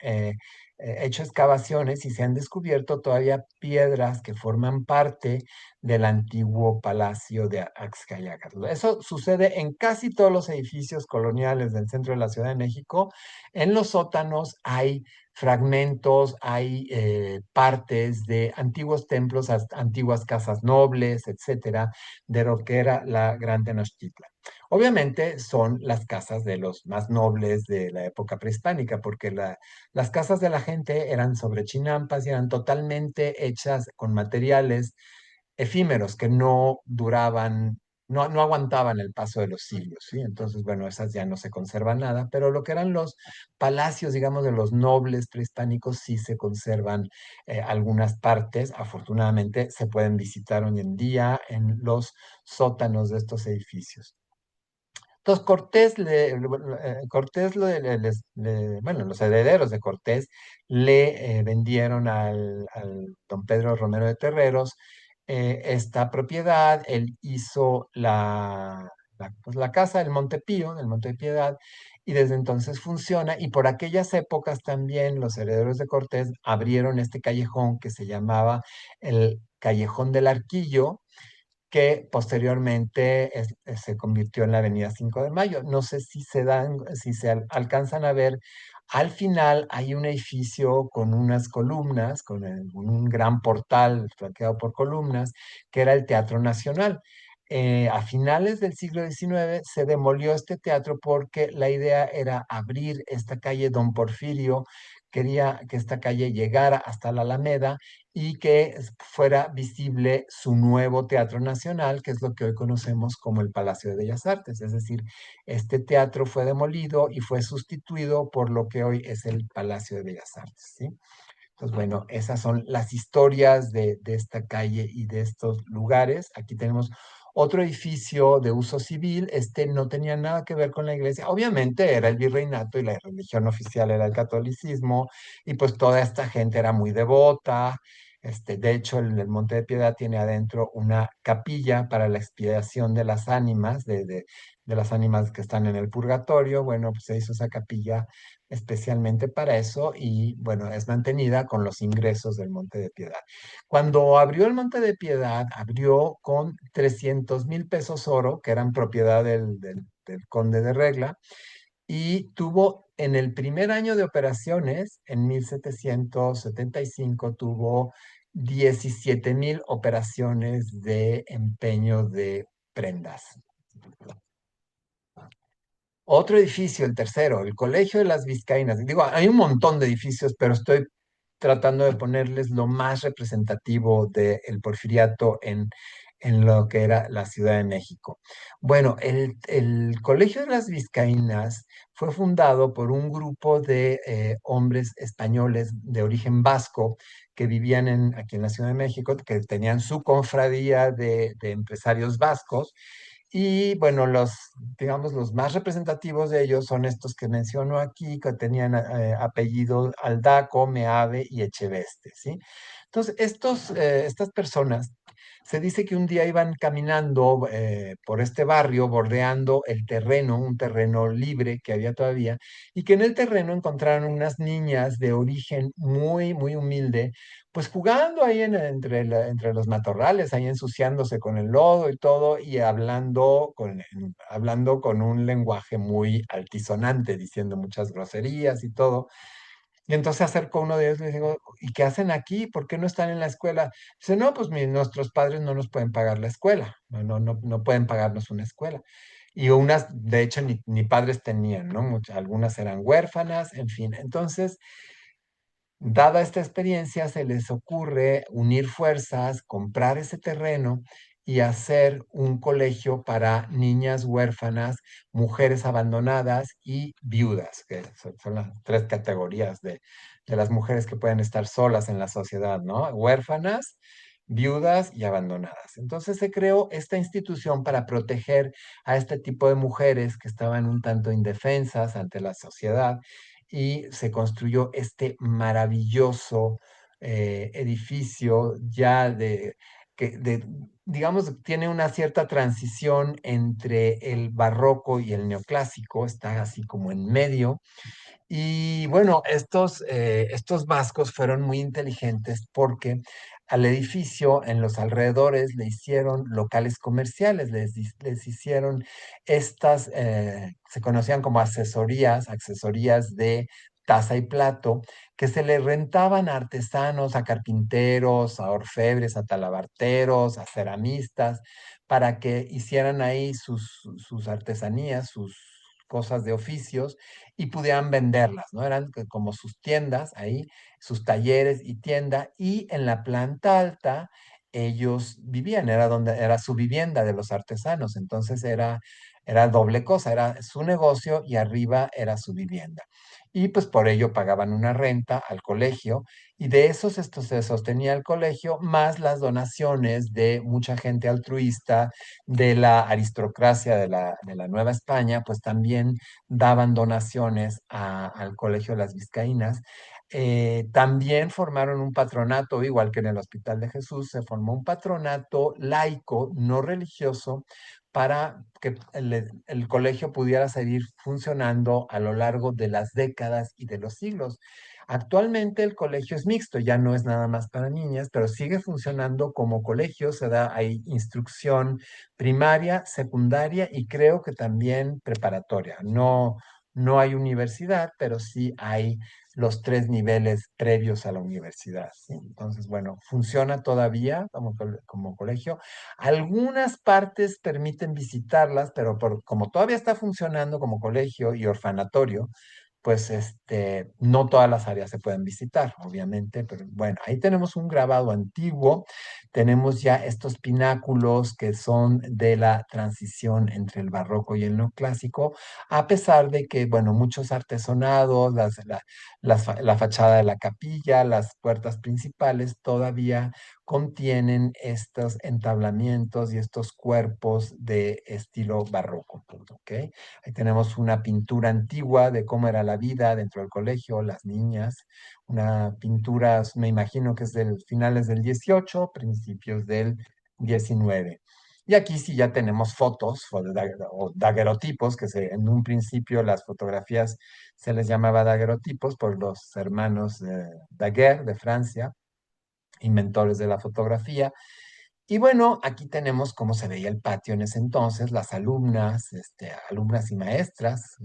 hecho excavaciones y se han descubierto todavía piedras que forman parte del antiguo palacio de Axcayácatl. Eso sucede en casi todos los edificios coloniales del centro de la Ciudad de México. En los sótanos hay fragmentos, hay partes de antiguos templos, antiguas casas nobles, etcétera, de lo que era la Gran Tenochtitlan. Obviamente son las casas de los más nobles de la época prehispánica, porque las casas de la gente eran sobre chinampas y eran totalmente hechas con materiales efímeros que no duraban, no aguantaban el paso de los siglos, ¿sí? Entonces, bueno, esas ya no se conservan nada, pero lo que eran los palacios, digamos, de los nobles prehispánicos, sí se conservan algunas partes. Afortunadamente, se pueden visitar hoy en día en los sótanos de estos edificios. Entonces Cortés bueno, los herederos de Cortés le vendieron al don Pedro Romero de Terreros esta propiedad. Él hizo pues, la casa del Montepío, del Monte de Piedad, y desde entonces funciona. Y por aquellas épocas también los herederos de Cortés abrieron este callejón que se llamaba el Callejón del Arquillo, que posteriormente se convirtió en la Avenida 5 de Mayo. No sé si si se alcanzan a ver, al final hay un edificio con unas columnas, con un gran portal flanqueado por columnas, que era el Teatro Nacional. A finales del siglo XIX se demolió este teatro porque la idea era abrir esta calle Don Porfirio, quería que esta calle llegara hasta la Alameda y que fuera visible su nuevo Teatro Nacional, que es lo que hoy conocemos como el Palacio de Bellas Artes. Es decir, este teatro fue demolido y fue sustituido por lo que hoy es el Palacio de Bellas Artes, ¿sí? Entonces, bueno, esas son las historias de esta calle y de estos lugares. Aquí tenemos otro edificio de uso civil. Este no tenía nada que ver con la iglesia. Obviamente era el virreinato y la religión oficial era el catolicismo, y pues toda esta gente era muy devota. De hecho, el Monte de Piedad tiene adentro una capilla para la expiación de las ánimas, de las ánimas que están en el purgatorio. Bueno, pues se hizo esa capilla especialmente para eso, y bueno, es mantenida con los ingresos del Monte de Piedad. Cuando abrió el Monte de Piedad, abrió con 300,000 pesos oro, que eran propiedad del conde de Regla, y tuvo en el primer año de operaciones, en 1775, tuvo 17,000 operaciones de empeño de prendas. Otro edificio, el tercero, el Colegio de las Vizcaínas. Digo, hay un montón de edificios, pero estoy tratando de ponerles lo más representativo del porfiriato en lo que era la Ciudad de México. Bueno, el Colegio de las Vizcaínas fue fundado por un grupo de hombres españoles de origen vasco que vivían aquí en la Ciudad de México, que tenían su confradía de empresarios vascos. Y bueno, digamos, los más representativos de ellos son estos que menciono aquí, que tenían apellidos Aldaco, Meave y Echeveste, ¿sí? Entonces, estas personas, se dice que un día iban caminando por este barrio, bordeando el terreno, un terreno libre que había todavía, y que en el terreno encontraron unas niñas de origen muy, muy humilde, pues jugando ahí entre los matorrales, ahí ensuciándose con el lodo y todo, y hablando con un lenguaje muy altisonante, diciendo muchas groserías y todo. Y entonces se acercó uno de ellos y le dijo, ¿y qué hacen aquí? ¿Por qué no están en la escuela? Dice, no, pues nuestros padres no nos pueden pagar la escuela, no pueden pagarnos una escuela. Y unas, de hecho, ni padres tenían, ¿no? Algunas eran huérfanas, en fin. Entonces, dada esta experiencia, se les ocurre unir fuerzas, comprar ese terreno y hacer un colegio para niñas huérfanas, mujeres abandonadas y viudas, que son las tres categorías de las mujeres que pueden estar solas en la sociedad, ¿no? Huérfanas, viudas y abandonadas. Entonces se creó esta institución para proteger a este tipo de mujeres que estaban un tanto indefensas ante la sociedad, y se construyó este maravilloso edificio ya digamos, tiene una cierta transición entre el barroco y el neoclásico, está así como en medio. Y bueno, estos vascos fueron muy inteligentes porque al edificio, en los alrededores, le hicieron locales comerciales, les hicieron estas, se conocían como asesorías de taza y plato, que se le rentaban a artesanos, a carpinteros, a orfebres, a talabarteros, a ceramistas, para que hicieran ahí sus artesanías, sus cosas de oficios y pudieran venderlas, ¿no? Eran como sus tiendas ahí, sus talleres y tienda, y en la planta alta ellos vivían, era donde era su vivienda de los artesanos, entonces era doble cosa, era su negocio y arriba era su vivienda. Y pues por ello pagaban una renta al colegio y de esos esto se sostenía el colegio, más las donaciones de mucha gente altruista, de la aristocracia de la Nueva España, pues también daban donaciones al Colegio de las Vizcaínas. También formaron un patronato, igual que en el Hospital de Jesús, se formó un patronato laico, no religioso, para que el colegio pudiera seguir funcionando a lo largo de las décadas y de los siglos. Actualmente el colegio es mixto, ya no es nada más para niñas, pero sigue funcionando como colegio, se da ahí instrucción primaria, secundaria y creo que también preparatoria. No, no hay universidad, pero sí hay los tres niveles previos a la universidad, ¿sí? Entonces, bueno, funciona todavía como colegio. Algunas partes permiten visitarlas, pero como todavía está funcionando como colegio y orfanatorio, pues no todas las áreas se pueden visitar, obviamente, pero bueno, ahí tenemos un grabado antiguo, tenemos ya estos pináculos que son de la transición entre el barroco y el neoclásico, a pesar de que, bueno, muchos artesonados, la fachada de la capilla, las puertas principales todavía contienen estos entablamientos y estos cuerpos de estilo barroco, ¿ok? Ahí tenemos una pintura antigua de cómo era la vida dentro del colegio, las niñas, una pintura, me imagino que es del finales del 18, principios del 19. Y aquí sí ya tenemos fotos o daguerotipos, en un principio las fotografías se les llamaba daguerotipos por los hermanos Daguerre de Francia, inventores de la fotografía. Y bueno, aquí tenemos cómo se veía el patio en ese entonces, las alumnas, alumnas y maestras,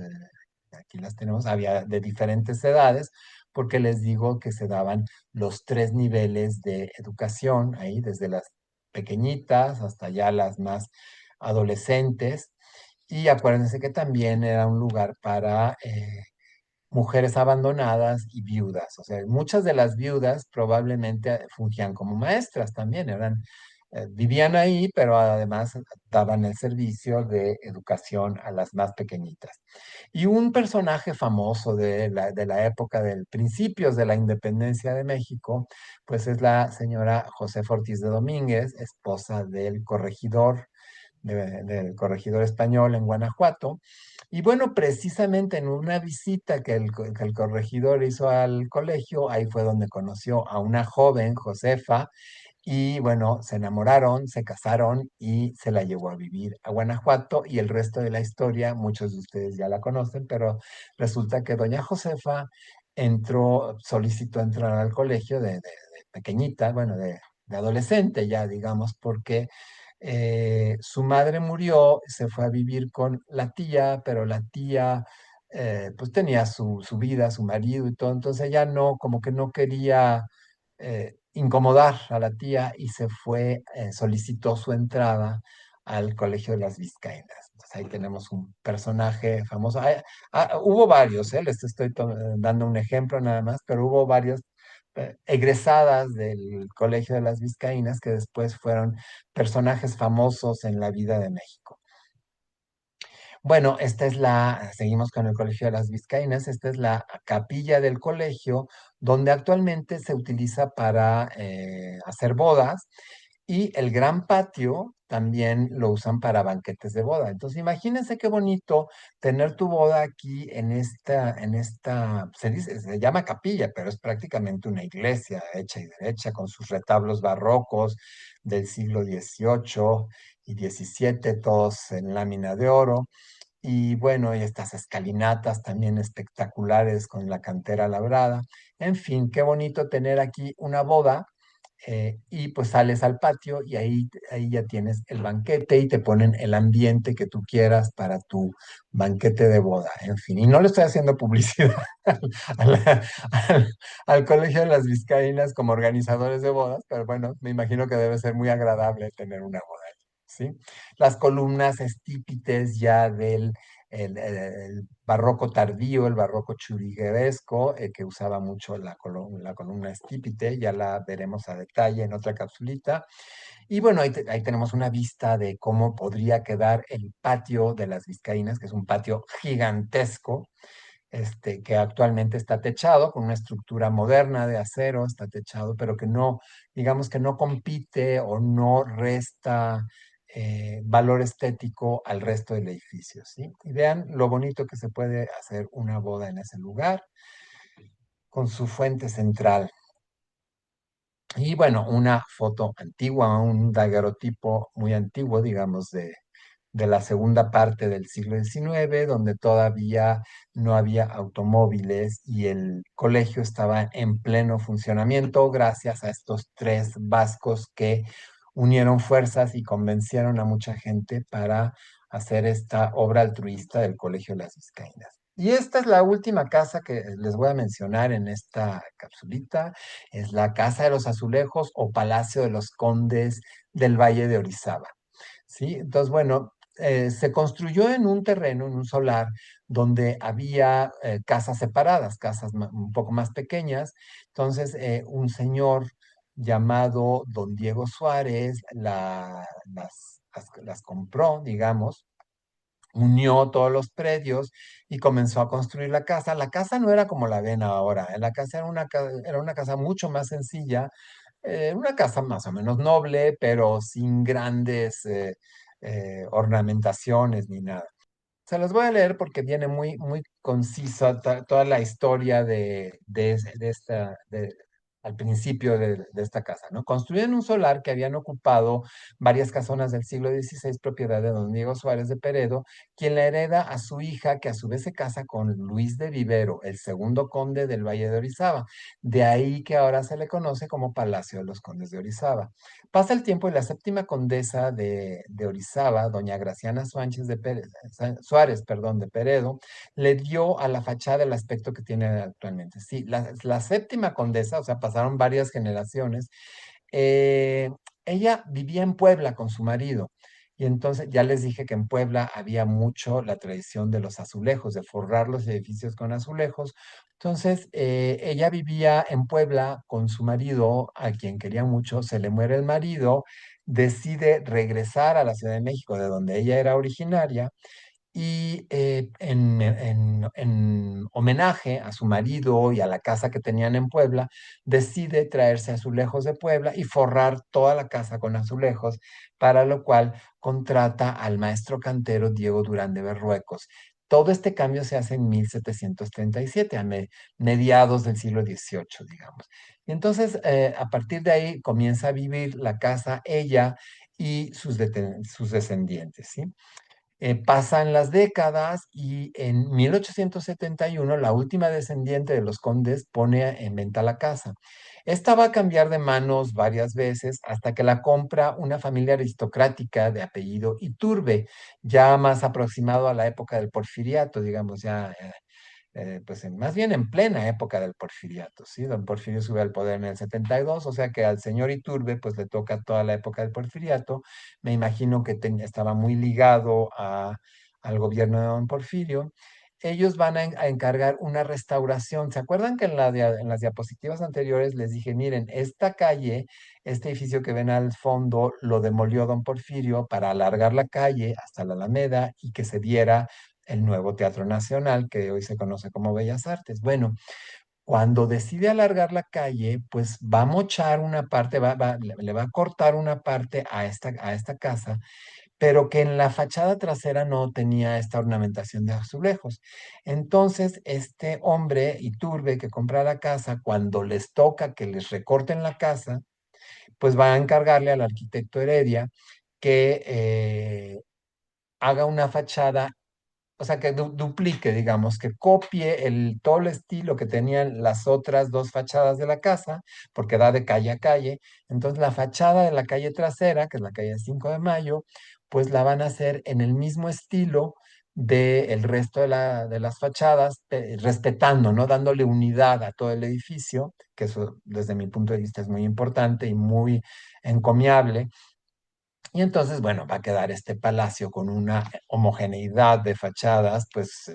aquí las tenemos, había de diferentes edades, porque les digo que se daban los tres niveles de educación ahí, desde las pequeñitas hasta ya las más adolescentes. Y acuérdense que también era un lugar para mujeres abandonadas y viudas. O sea, muchas de las viudas probablemente fungían como maestras también, vivían ahí, pero además daban el servicio de educación a las más pequeñitas. Y un personaje famoso de la época del principios de la independencia de México, pues es la señora Josefa Ortiz de Domínguez, esposa del corregidor español en Guanajuato. Y bueno, precisamente en una visita que el corregidor hizo al colegio, ahí fue donde conoció a una joven, Josefa, y bueno, se enamoraron, se casaron y se la llevó a vivir a Guanajuato y el resto de la historia, muchos de ustedes ya la conocen, pero resulta que doña Josefa solicitó entrar al colegio de pequeñita, bueno, de adolescente ya, digamos, porque su madre murió, se fue a vivir con la tía, pero la tía pues tenía su vida, su marido y todo, entonces ella no, como que no quería incomodar a la tía y se fue, solicitó su entrada al Colegio de las Vizcaínas. Entonces ahí tenemos un personaje famoso. Hubo varios, les estoy dando un ejemplo nada más, pero hubo varios egresadas del Colegio de las Vizcaínas que después fueron personajes famosos en la vida de México. Bueno, seguimos con el Colegio de las Vizcaínas, esta es la capilla del colegio, donde actualmente se utiliza para hacer bodas y el gran patio también lo usan para banquetes de boda. Entonces, imagínense qué bonito tener tu boda aquí se llama capilla, pero es prácticamente una iglesia hecha y derecha con sus retablos barrocos del siglo XVIII y XVII, todos en lámina de oro. Y bueno, y estas escalinatas también espectaculares con la cantera labrada. En fin, qué bonito tener aquí una boda y pues sales al patio y ahí ya tienes el banquete y te ponen el ambiente que tú quieras para tu banquete de boda, en fin. Y no le estoy haciendo publicidad a la- al, al Colegio de las Vizcaínas como organizadores de bodas, pero bueno, me imagino que debe ser muy agradable tener una boda ahí, ¿sí? Las columnas estípites ya del el barroco tardío, el barroco churrigueresco, que usaba mucho la columna estípite, ya la veremos a detalle en otra capsulita. Y bueno, ahí tenemos una vista de cómo podría quedar el patio de las Vizcaínas, que es un patio gigantesco, que actualmente está techado con una estructura moderna de acero, está techado, pero que no, digamos que no compite o no resta valor estético al resto del edificio, ¿sí? Y vean lo bonito que se puede hacer una boda en ese lugar, con su fuente central. Y bueno, una foto antigua, un daguerrotipo muy antiguo, digamos, de la segunda parte del siglo XIX, donde todavía no había automóviles y el colegio estaba en pleno funcionamiento gracias a estos tres vascos que unieron fuerzas y convencieron a mucha gente para hacer esta obra altruista del Colegio de las Vizcaínas. Y esta es la última casa que les voy a mencionar en esta capsulita. Es la Casa de los Azulejos o Palacio de los Condes del Valle de Orizaba. ¿Sí? Entonces, bueno, se construyó en un terreno, en un solar, donde había casas separadas, casas un poco más pequeñas. Entonces, un señor llamado Don Diego Suárez las compró, digamos, unió todos los predios y comenzó a construir la casa. La casa no era como la ven ahora, la casa era una casa mucho más sencilla, una casa más o menos noble, pero sin grandes ornamentaciones ni nada. Se los voy a leer porque viene muy, muy concisa toda la historia al principio de esta casa, ¿no? Construyen un solar que habían ocupado varias casonas del siglo XVI, propiedad de don Diego Suárez de Peredo, quien la hereda a su hija, que a su vez se casa con Luis de Vivero, el segundo conde del Valle de Orizaba. De ahí que ahora se le conoce como Palacio de los Condes de Orizaba. Pasa el tiempo y la séptima condesa de Orizaba, doña Graciana Suárez, perdón, de Peredo, le dio a la fachada el aspecto que tiene actualmente. Sí, la séptima condesa, o sea, pasaron varias generaciones, eh, ella vivía en Puebla con su marido. Y entonces ya les dije que en Puebla había mucho la tradición de los azulejos, de forrar los edificios con azulejos. Entonces, ella vivía en Puebla con su marido, a quien quería mucho, se le muere el marido, decide regresar a la Ciudad de México, de donde ella era originaria, y en homenaje a su marido y a la casa que tenían en Puebla, decide traerse azulejos de Puebla y forrar toda la casa con azulejos, para lo cual contrata al maestro cantero Diego Durán de Berruecos. Todo este cambio se hace en 1737, mediados del siglo XVIII, digamos. Y entonces, a partir de ahí, comienza a vivir la casa ella y sus descendientes, ¿sí? Pasan las décadas y en 1871 la última descendiente de los condes pone en venta la casa. Esta va a cambiar de manos varias veces hasta que la compra una familia aristocrática de apellido Iturbe, ya más aproximado a la época del Porfiriato, digamos, ya pues más bien en plena época del Porfiriato, ¿sí? Don Porfirio sube al poder en el 72, o sea que al señor Iturbe pues le toca toda la época del Porfiriato. Me imagino que estaba muy ligado al gobierno de don Porfirio. Ellos van a encargar una restauración. ¿Se acuerdan que en las diapositivas anteriores les dije, miren, esta calle, este edificio que ven al fondo, lo demolió don Porfirio para alargar la calle hasta la Alameda y que se diera el nuevo Teatro Nacional, que hoy se conoce como Bellas Artes? Bueno, cuando decide alargar la calle, pues va a mochar una parte, le va a cortar una parte a esta casa, pero que en la fachada trasera no tenía esta ornamentación de azulejos. Entonces, este hombre Iturbe que compra la casa, cuando les toca que les recorten la casa, pues va a encargarle al arquitecto Heredia que haga una fachada o sea, que duplique, digamos, que copie todo el estilo que tenían las otras dos fachadas de la casa, porque da de calle a calle. Entonces, la fachada de la calle trasera, que es la calle 5 de Mayo, pues la van a hacer en el mismo estilo del resto de las fachadas, respetando, ¿no? Dándole unidad a todo el edificio, que eso desde mi punto de vista es muy importante y muy encomiable. Y entonces, bueno, va a quedar este palacio con una homogeneidad de fachadas, pues,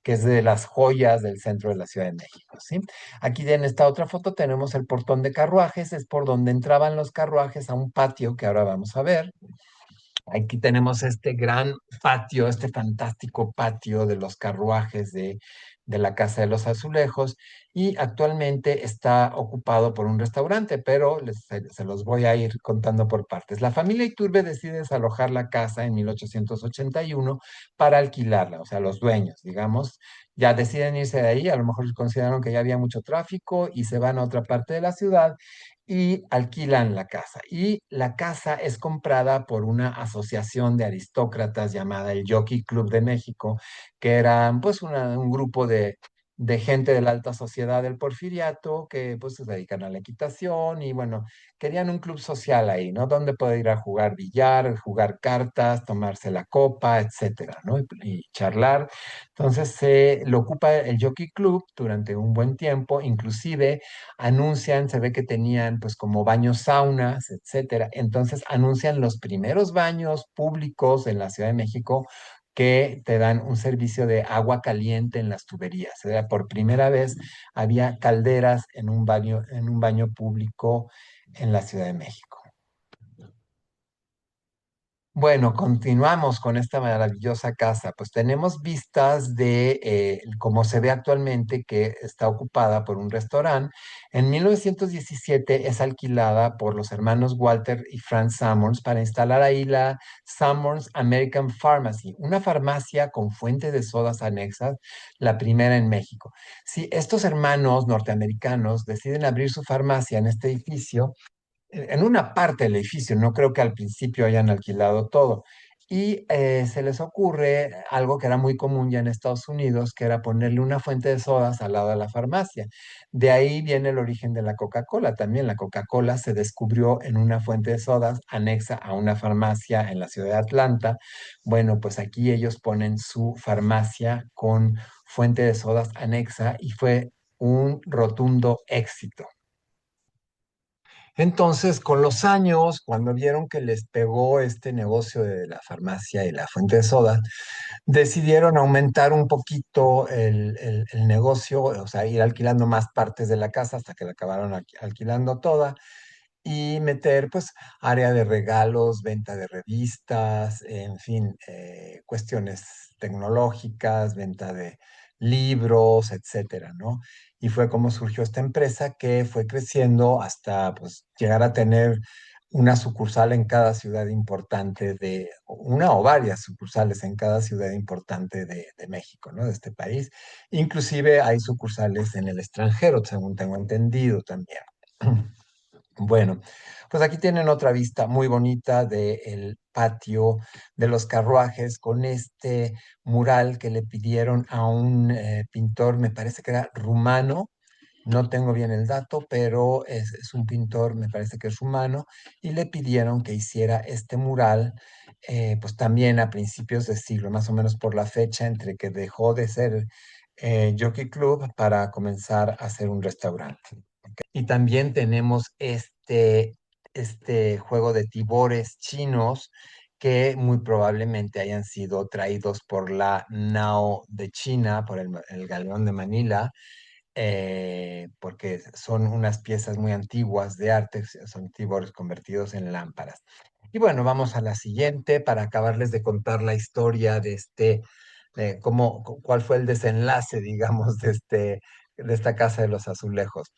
que es de las joyas del centro de la Ciudad de México, ¿sí? Aquí en esta otra foto tenemos el portón de carruajes, es por donde entraban los carruajes a un patio que ahora vamos a ver. Aquí tenemos este gran patio, este fantástico patio de los carruajes de la Casa de los Azulejos y actualmente está ocupado por un restaurante, pero se los voy a ir contando por partes. La familia Iturbe decide desalojar la casa en 1881 para alquilarla, o sea, los dueños, digamos, ya deciden irse de ahí, a lo mejor consideraron que ya había mucho tráfico y se van a otra parte de la ciudad y alquilan la casa. Y la casa es comprada por una asociación de aristócratas llamada el Jockey Club de México, que eran pues un grupo de gente de la alta sociedad del Porfiriato que pues se dedican a la equitación y bueno, querían un club social ahí, ¿no? Donde poder ir a jugar billar, jugar cartas, tomarse la copa, etcétera, ¿no? Y charlar. Entonces se lo ocupa el Jockey Club durante un buen tiempo, inclusive anuncian, se ve que tenían pues como baños saunas, etcétera. Entonces anuncian los primeros baños públicos en la Ciudad de México que te dan un servicio de agua caliente en las tuberías. O sea, por primera vez había calderas en un baño público en la Ciudad de México. Bueno, continuamos con esta maravillosa casa. Pues tenemos vistas de cómo se ve actualmente que está ocupada por un restaurante. En 1917 es alquilada por los hermanos Walter y Franz Summers para instalar ahí la Summers American Pharmacy, una farmacia con fuente de sodas anexas, la primera en México. Si estos hermanos norteamericanos deciden abrir su farmacia en este edificio, en una parte del edificio, no creo que al principio hayan alquilado todo. Y se les ocurre algo que era muy común ya en Estados Unidos, que era ponerle una fuente de sodas al lado de la farmacia. De ahí viene el origen de la Coca-Cola. También la Coca-Cola se descubrió en una fuente de sodas anexa a una farmacia en la ciudad de Atlanta. Bueno, pues aquí ellos ponen su farmacia con fuente de sodas anexa y fue un rotundo éxito. Entonces, con los años, cuando vieron que les pegó este negocio de la farmacia y la fuente de soda, decidieron aumentar un poquito el negocio, o sea, ir alquilando más partes de la casa hasta que la acabaron alquilando toda y meter pues área de regalos, venta de revistas, en fin, cuestiones tecnológicas, venta de libros, etcétera, ¿no? Y fue como surgió esta empresa que fue creciendo hasta pues llegar a tener una sucursal en cada ciudad importante una o varias sucursales en cada ciudad importante de México, ¿no? De este país. Inclusive hay sucursales en el extranjero, según tengo entendido también. Bueno, pues aquí tienen otra vista muy bonita del patio de los carruajes con este mural que le pidieron a un pintor, me parece que era rumano, no tengo bien el dato, pero es un pintor, me parece que es rumano, y le pidieron que hiciera este mural, pues también a principios de siglo, más o menos por la fecha entre que dejó de ser Jockey Club para comenzar a ser un restaurante. Y también tenemos este juego de tibores chinos que muy probablemente hayan sido traídos por la Nao de China, por el galeón de Manila, porque son unas piezas muy antiguas de arte, son tibores convertidos en lámparas. Y bueno, vamos a la siguiente para acabarles de contar la historia de cuál fue el desenlace, digamos, de esta Casa de los Azulejos.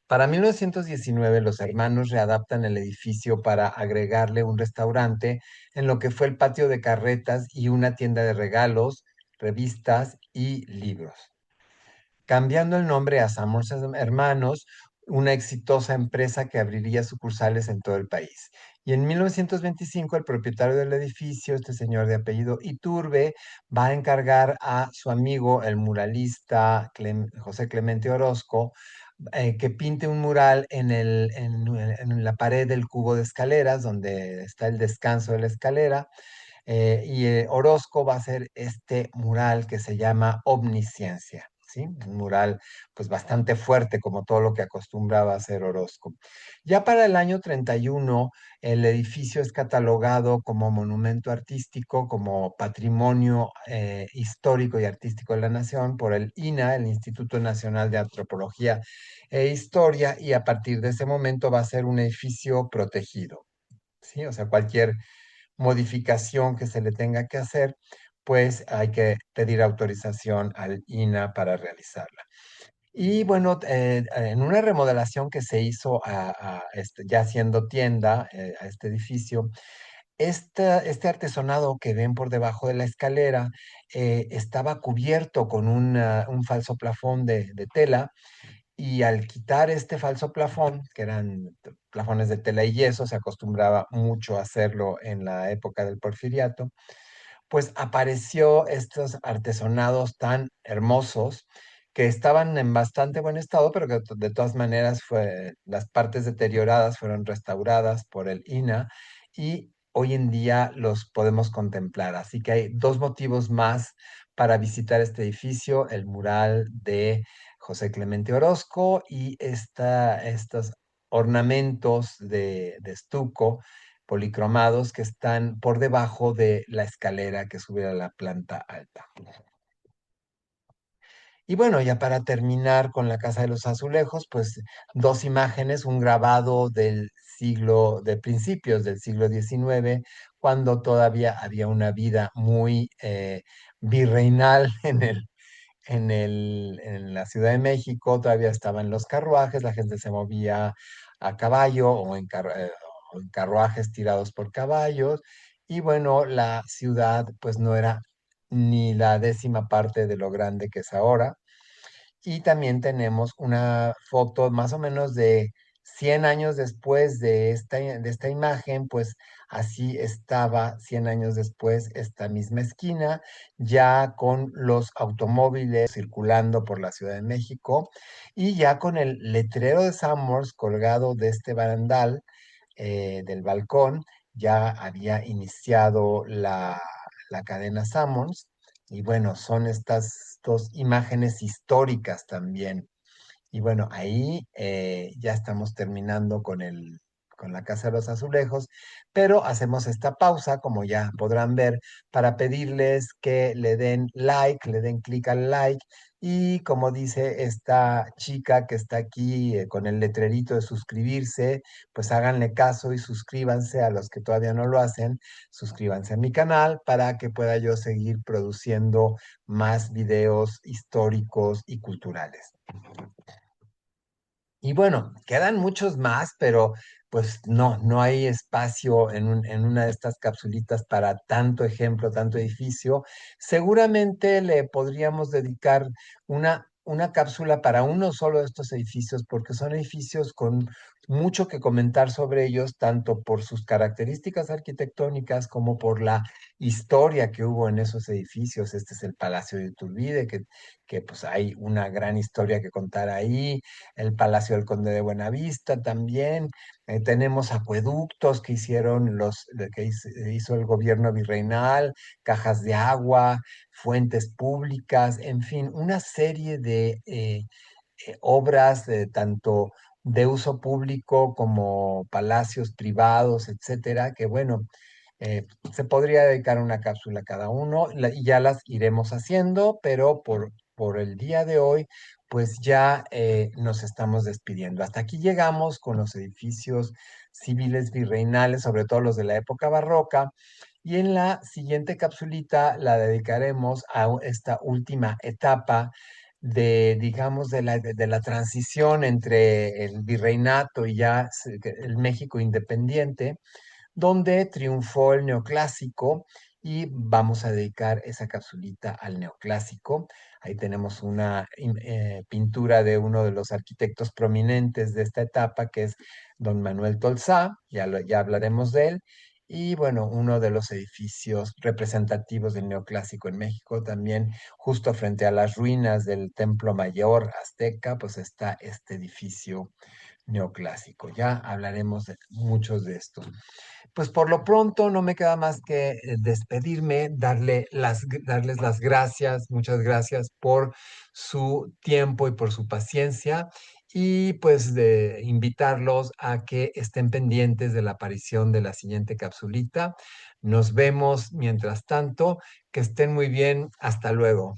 Para 1919, los hermanos readaptan el edificio para agregarle un restaurante en lo que fue el patio de carretas y una tienda de regalos, revistas y libros, cambiando el nombre a Summers Hermanos, una exitosa empresa que abriría sucursales en todo el país. Y en 1925 el propietario del edificio, este señor de apellido Iturbe, va a encargar a su amigo, el muralista José Clemente Orozco, que pinte un mural en la pared del cubo de escaleras, donde está el descanso de la escalera, Orozco va a hacer este mural que se llama Omnisciencia, ¿sí? Un mural pues bastante fuerte como todo lo que acostumbraba a hacer Orozco. Ya para el año 31, el edificio es catalogado como monumento artístico, como patrimonio histórico y artístico de la nación por el INAH, el Instituto Nacional de Antropología e Historia, y a partir de ese momento va a ser un edificio protegido. ¿Sí? O sea, cualquier modificación que se le tenga que hacer, pues hay que pedir autorización al INAH para realizarla. Y bueno, en una remodelación que se hizo ya siendo tienda a este edificio, este artesonado que ven por debajo de la escalera estaba cubierto con un falso plafón de tela, y al quitar este falso plafón, que eran plafones de tela y yeso, se acostumbraba mucho a hacerlo en la época del Porfiriato, pues apareció estos artesonados tan hermosos que estaban en bastante buen estado, pero que de todas maneras las partes deterioradas fueron restauradas por el INAH y hoy en día los podemos contemplar. Así que hay dos motivos más para visitar este edificio: el mural de José Clemente Orozco y estos ornamentos de estuco policromados que están por debajo de la escalera que sube a la planta alta. Y bueno, ya para terminar con la Casa de los Azulejos, pues dos imágenes, un grabado de principios del siglo XIX, cuando todavía había una vida muy virreinal en la Ciudad de México. Todavía estaban los carruajes, la gente se movía a caballo o en carruajes tirados por caballos. Y bueno, la ciudad pues no era ni la décima parte de lo grande que es ahora. Y también tenemos una foto más o menos de 100 años después de esta imagen, pues así estaba 100 años después esta misma esquina, ya con los automóviles circulando por la Ciudad de México y ya con el letrero de Summers colgado de este barandal del balcón. Ya había iniciado la cadena Summers, y bueno, son estas dos imágenes históricas también. Y bueno, ahí ya estamos terminando con la Casa de los Azulejos, pero hacemos esta pausa, como ya podrán ver, para pedirles que le den like, le den clic al like, y como dice esta chica que está aquí con el letrerito de suscribirse, pues háganle caso y suscríbanse. A los que todavía no lo hacen, suscríbanse a mi canal para que pueda yo seguir produciendo más videos históricos y culturales. Y bueno, quedan muchos más, pero pues no hay espacio en una de estas capsulitas para tanto ejemplo, tanto edificio. Seguramente le podríamos dedicar una cápsula para uno solo de estos edificios, porque son edificios con mucho que comentar sobre ellos, tanto por sus características arquitectónicas como por la historia que hubo en esos edificios. Este es el Palacio de Iturbide, que pues hay una gran historia que contar ahí. El Palacio del Conde de Buenavista también. Tenemos acueductos que hizo el gobierno virreinal, cajas de agua, fuentes públicas, en fin, una serie de obras tanto de uso público como palacios privados, etcétera, que bueno, se podría dedicar una cápsula a cada uno y ya las iremos haciendo, pero por el día de hoy, pues ya nos estamos despidiendo. Hasta aquí llegamos con los edificios civiles virreinales, sobre todo los de la época barroca, y en la siguiente capsulita la dedicaremos a esta última etapa digamos, de la transición entre el virreinato y ya el México independiente, donde triunfó el neoclásico y vamos a dedicar esa capsulita al neoclásico. Ahí tenemos una pintura de uno de los arquitectos prominentes de esta etapa, que es don Manuel Tolsá, ya hablaremos de él. Y bueno, uno de los edificios representativos del neoclásico en México, también justo frente a las ruinas del Templo Mayor Azteca, pues está este edificio neoclásico. Ya hablaremos de muchos de estos. Pues por lo pronto no me queda más que despedirme, darles las gracias, muchas gracias por su tiempo y por su paciencia y pues de invitarlos a que estén pendientes de la aparición de la siguiente capsulita. Nos vemos mientras tanto, que estén muy bien, hasta luego.